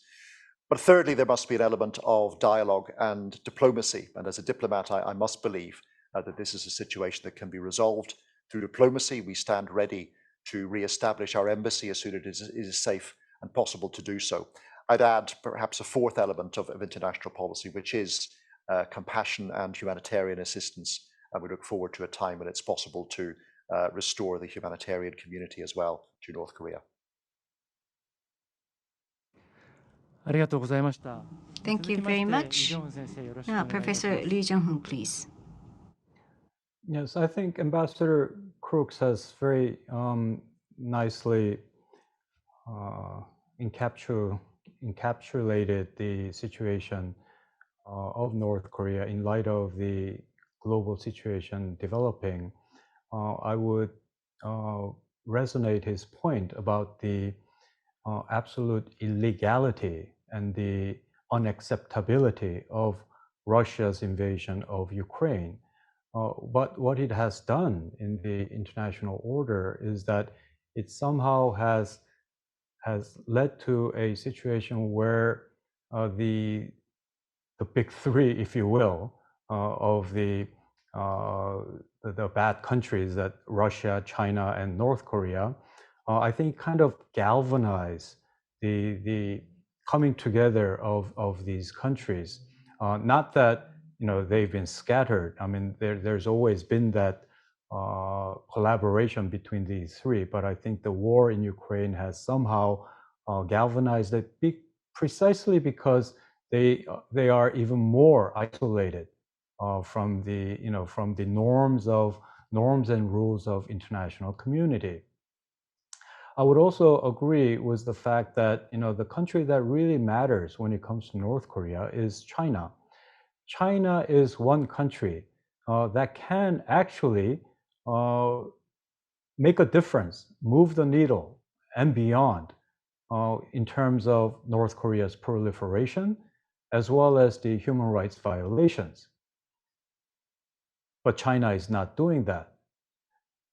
But thirdly, there must be an element of dialogue and diplomacy, and as a diplomat, I must believe that this is a situation that can be resolved through diplomacy. We stand ready to re-establish our embassy as soon as it is safe and possible to do so. I'd add perhaps a fourth element of international policy, which is compassion and humanitarian assistance. And we look forward to a time when it's possible to restore the humanitarian community as well to North Korea. Thank you very much. Now, Professor Lee Jung-hoon, please. Yes, I think Ambassador Crooks has very nicely encapsulated the situation of North Korea in light of the global situation developing. I would resonate his point about the absolute illegality and the unacceptability of Russia's invasion of Ukraine. But what it has done in the international order is that it somehow has led to a situation where the big three, if you will, of the bad countries, that Russia, China, and North Korea, I think kind of galvanize the coming together of these countries. Not that they've been scattered. I mean, there's always been that collaboration between these three, but I think the war in Ukraine has somehow galvanized it precisely because they are even more isolated from the norms and rules of international community. I would also agree with the fact that the country that really matters when it comes to North Korea is China. China is one country that can actually make a difference, move the needle and beyond in terms of North Korea's proliferation, as well as the human rights violations. But China is not doing that.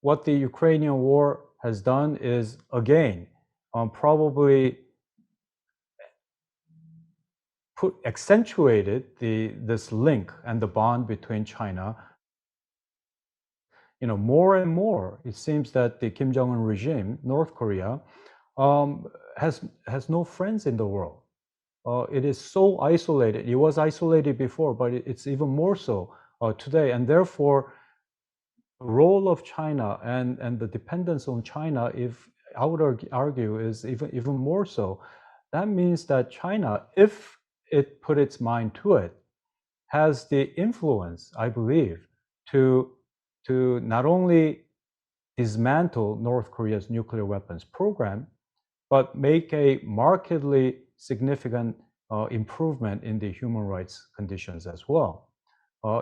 What the Ukrainian war has done is, again, probably accentuated this link and the bond between China. More and more, it seems that the Kim Jong-un regime, North Korea, has no friends in the world. It is so isolated. It was isolated before, but it's even more so today. And therefore, the role of China and the dependence on China, if I would argue, is even more so. That means that China, if it put its mind to it, has the influence, I believe, to not only dismantle North Korea's nuclear weapons program, but make a markedly significant improvement in the human rights conditions as well,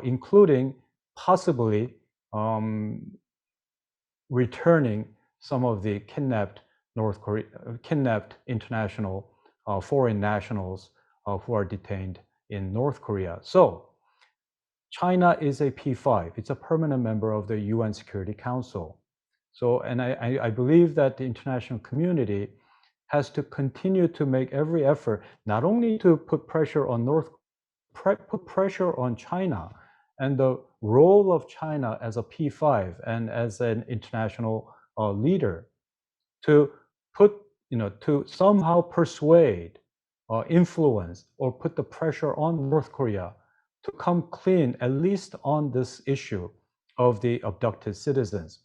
including possibly returning some of the kidnapped international foreign nationals who are detained in North Korea. So China is a P5. It's a permanent member of the UN Security Council. So, and I believe that the international community has to continue to make every effort, not only to put pressure on put pressure on China and the role of China as a P5 and as an international leader, to to somehow persuade, influence, or put the pressure on North Korea to come clean, at least on this issue of the abducted citizens.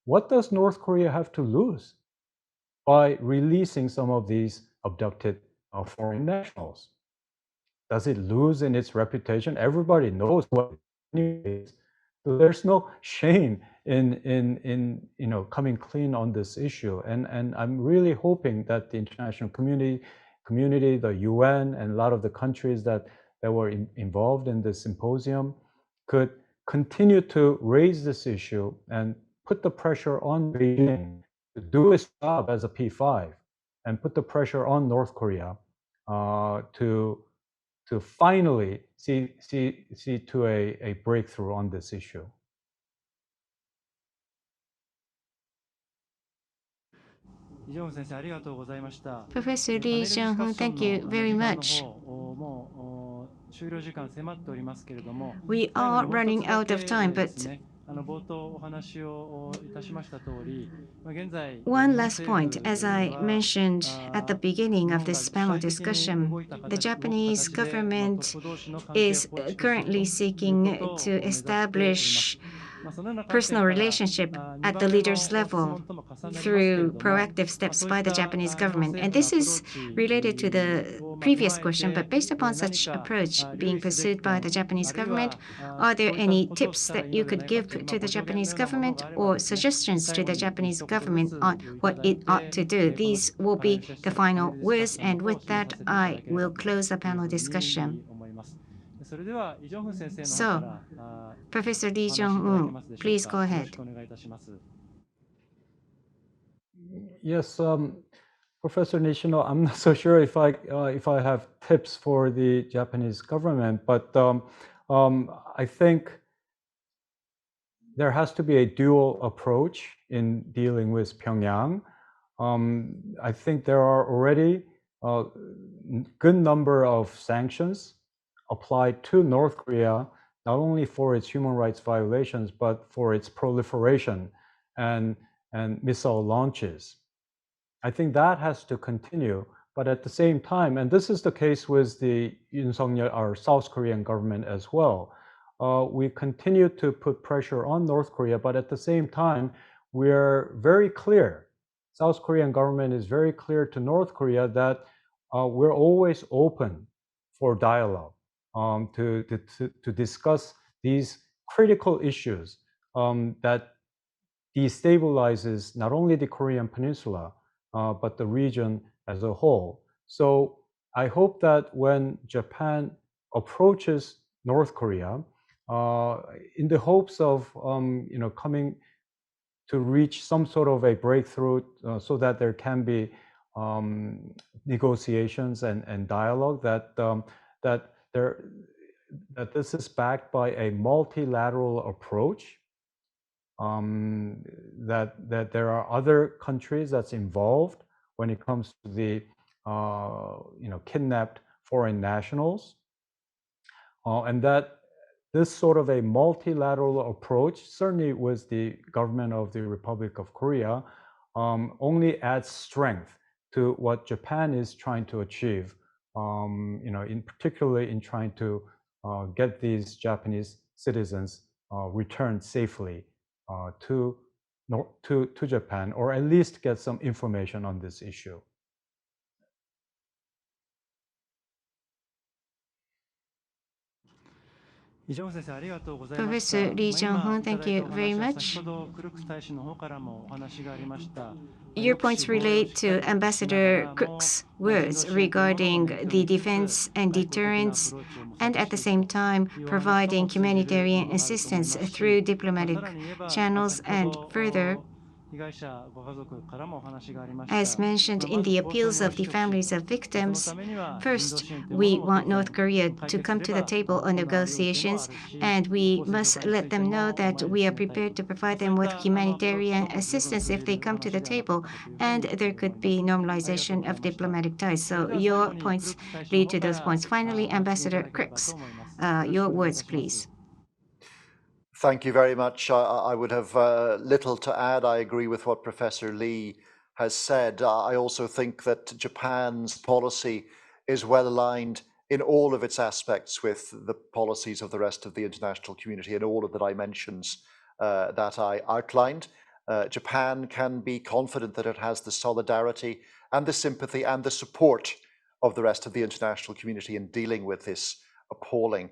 What does North Korea have to lose by releasing some of these abducted foreign nationals? Does it lose in its reputation? Everybody knows what it is. So there's no shame in coming clean on this issue, and I'm really hoping that the international community, the UN, and a lot of the countries that were involved in the symposium could continue to raise this issue and put the pressure on Beijing to do its job as a P5, and put the pressure on North Korea to finally see to a breakthrough on this issue. Professor Lee Jong-hoon, thank you very much. We are running out of time, but one last point. As I mentioned at the beginning of this panel discussion, the Japanese government is currently seeking to establish personal relationship at the leaders level through proactive steps by the Japanese government. And this is related to the previous question, but based upon such approach being pursued by the Japanese government, are there any tips that you could give to the Japanese government or suggestions to the Japanese government on what it ought to do? These will be the final words, and with that, I will close the panel discussion. So, Professor Lee Jong-hoon, please go ahead. Yes, Professor Nishino, I'm not so sure if I have tips for the Japanese government, but I think there has to be a dual approach in dealing with Pyongyang. I think there are already a good number of sanctions applied to North Korea, not only for its human rights violations, but for its proliferation and missile launches. I think that has to continue, but at the same time, and this is the case with the Yoon Suk-yeol, our South Korean government as well, we continue to put pressure on North Korea, but at the same time, we're very clear, South Korean government is very clear to North Korea that we're always open for dialogue to discuss these critical issues that destabilizes not only the Korean Peninsula, but the region as a whole. So I hope that when Japan approaches North Korea, in the hopes of coming to reach some sort of a breakthrough, so that there can be negotiations and dialogue, that this is backed by a multilateral approach. That there are other countries that's involved when it comes to the kidnapped foreign nationals, and that this sort of a multilateral approach, certainly with the government of the Republic of Korea, only adds strength to what Japan is trying to achieve. In particularly in trying to get these Japanese citizens returned safely to Japan, or at least get some information on this issue. Professor Lee Jong-hoon, thank you very much. Your points relate to Ambassador Crook's words regarding the defense and deterrence, and at the same time providing humanitarian assistance through diplomatic channels, and further, as mentioned in the appeals of the families of victims, first, we want North Korea to come to the table on negotiations, and we must let them know that we are prepared to provide them with humanitarian assistance if they come to the table, and there could be normalization of diplomatic ties. So your points lead to those points. Finally, Ambassador Crooks, your words, please. Thank you very much. I would have little to add. I agree with what Professor Lee has said. I also think that Japan's policy is well aligned in all of its aspects with the policies of the rest of the international community in all of the dimensions that I outlined. Japan can be confident that it has the solidarity and the sympathy and the support of the rest of the international community in dealing with this appalling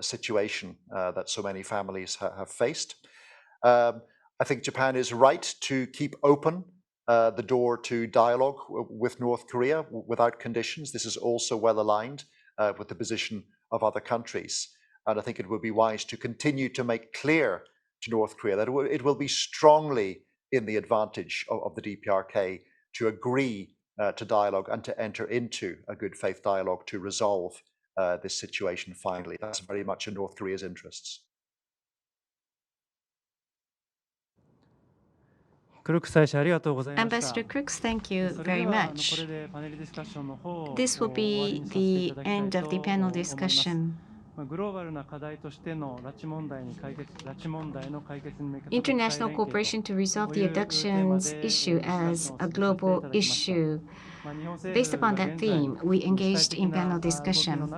situation that so many families have faced. I think Japan is right to keep open the door to dialogue with North Korea without conditions. This is also well aligned with the position of other countries. And I think it would be wise to continue to make clear to North Korea that it will be strongly in the advantage of the DPRK to agree to dialogue and to enter into a good faith dialogue to resolve this situation finally. That's very much in North Korea's interests. Ambassador Crooks, thank you very much. This will be the end of the panel discussion. International cooperation to resolve the abductions issue as a global issue. Based upon that theme, we engaged in panel discussion.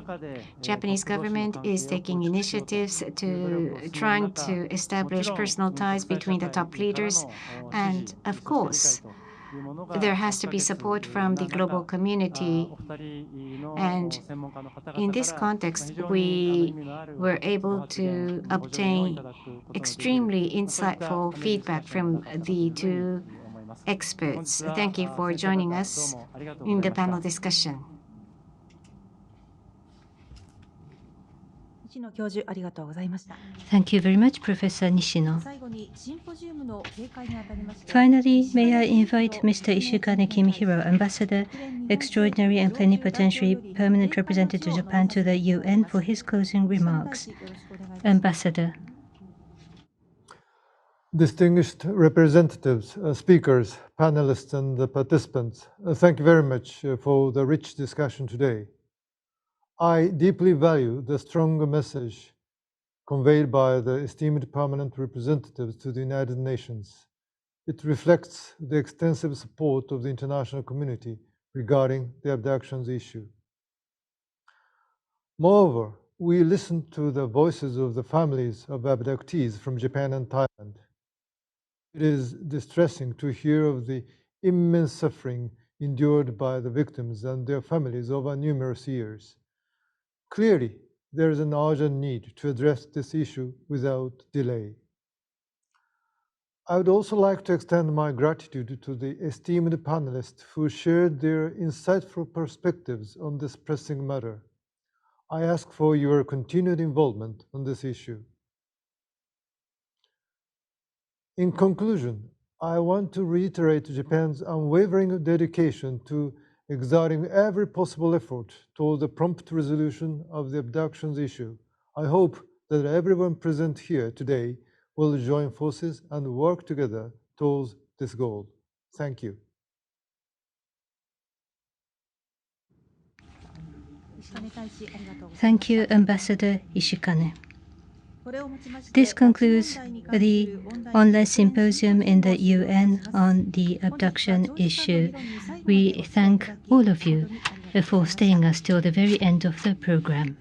Japanese government is taking initiatives to trying to establish personal ties between the top leaders, and of course, there has to be support from the global community. And in this context, we were able to obtain extremely insightful feedback from the two experts. Thank you for joining us in the panel discussion. Thank you very much, Professor Nishino. Finally, may I invite Mr. Ishikane Kimihiro, Ambassador, Extraordinary and Plenipotentiary Permanent Representative to Japan to the UN, for his closing remarks. Ambassador. Distinguished representatives, speakers, panelists, and participants, thank you very much for the rich discussion today. I deeply value the strong message conveyed by the esteemed permanent representatives to the United Nations. It reflects the extensive support of the international community regarding the abductions issue. Moreover, we listened to the voices of the families of abductees from Japan and Thailand. It is distressing to hear of the immense suffering endured by the victims and their families over numerous years. Clearly, there is an urgent need to address this issue without delay. I would also like to extend my gratitude to the esteemed panelists who shared their insightful perspectives on this pressing matter. I ask for your continued involvement on this issue. In conclusion, I want to reiterate Japan's unwavering dedication to exerting every possible effort toward the prompt resolution of the abductions issue. I hope that everyone present here today will join forces and work together towards this goal. Thank you. Thank you, Ambassador Ishikane. This concludes the online symposium in the UN on the abduction issue. We thank all of you for staying us till the very end of the program.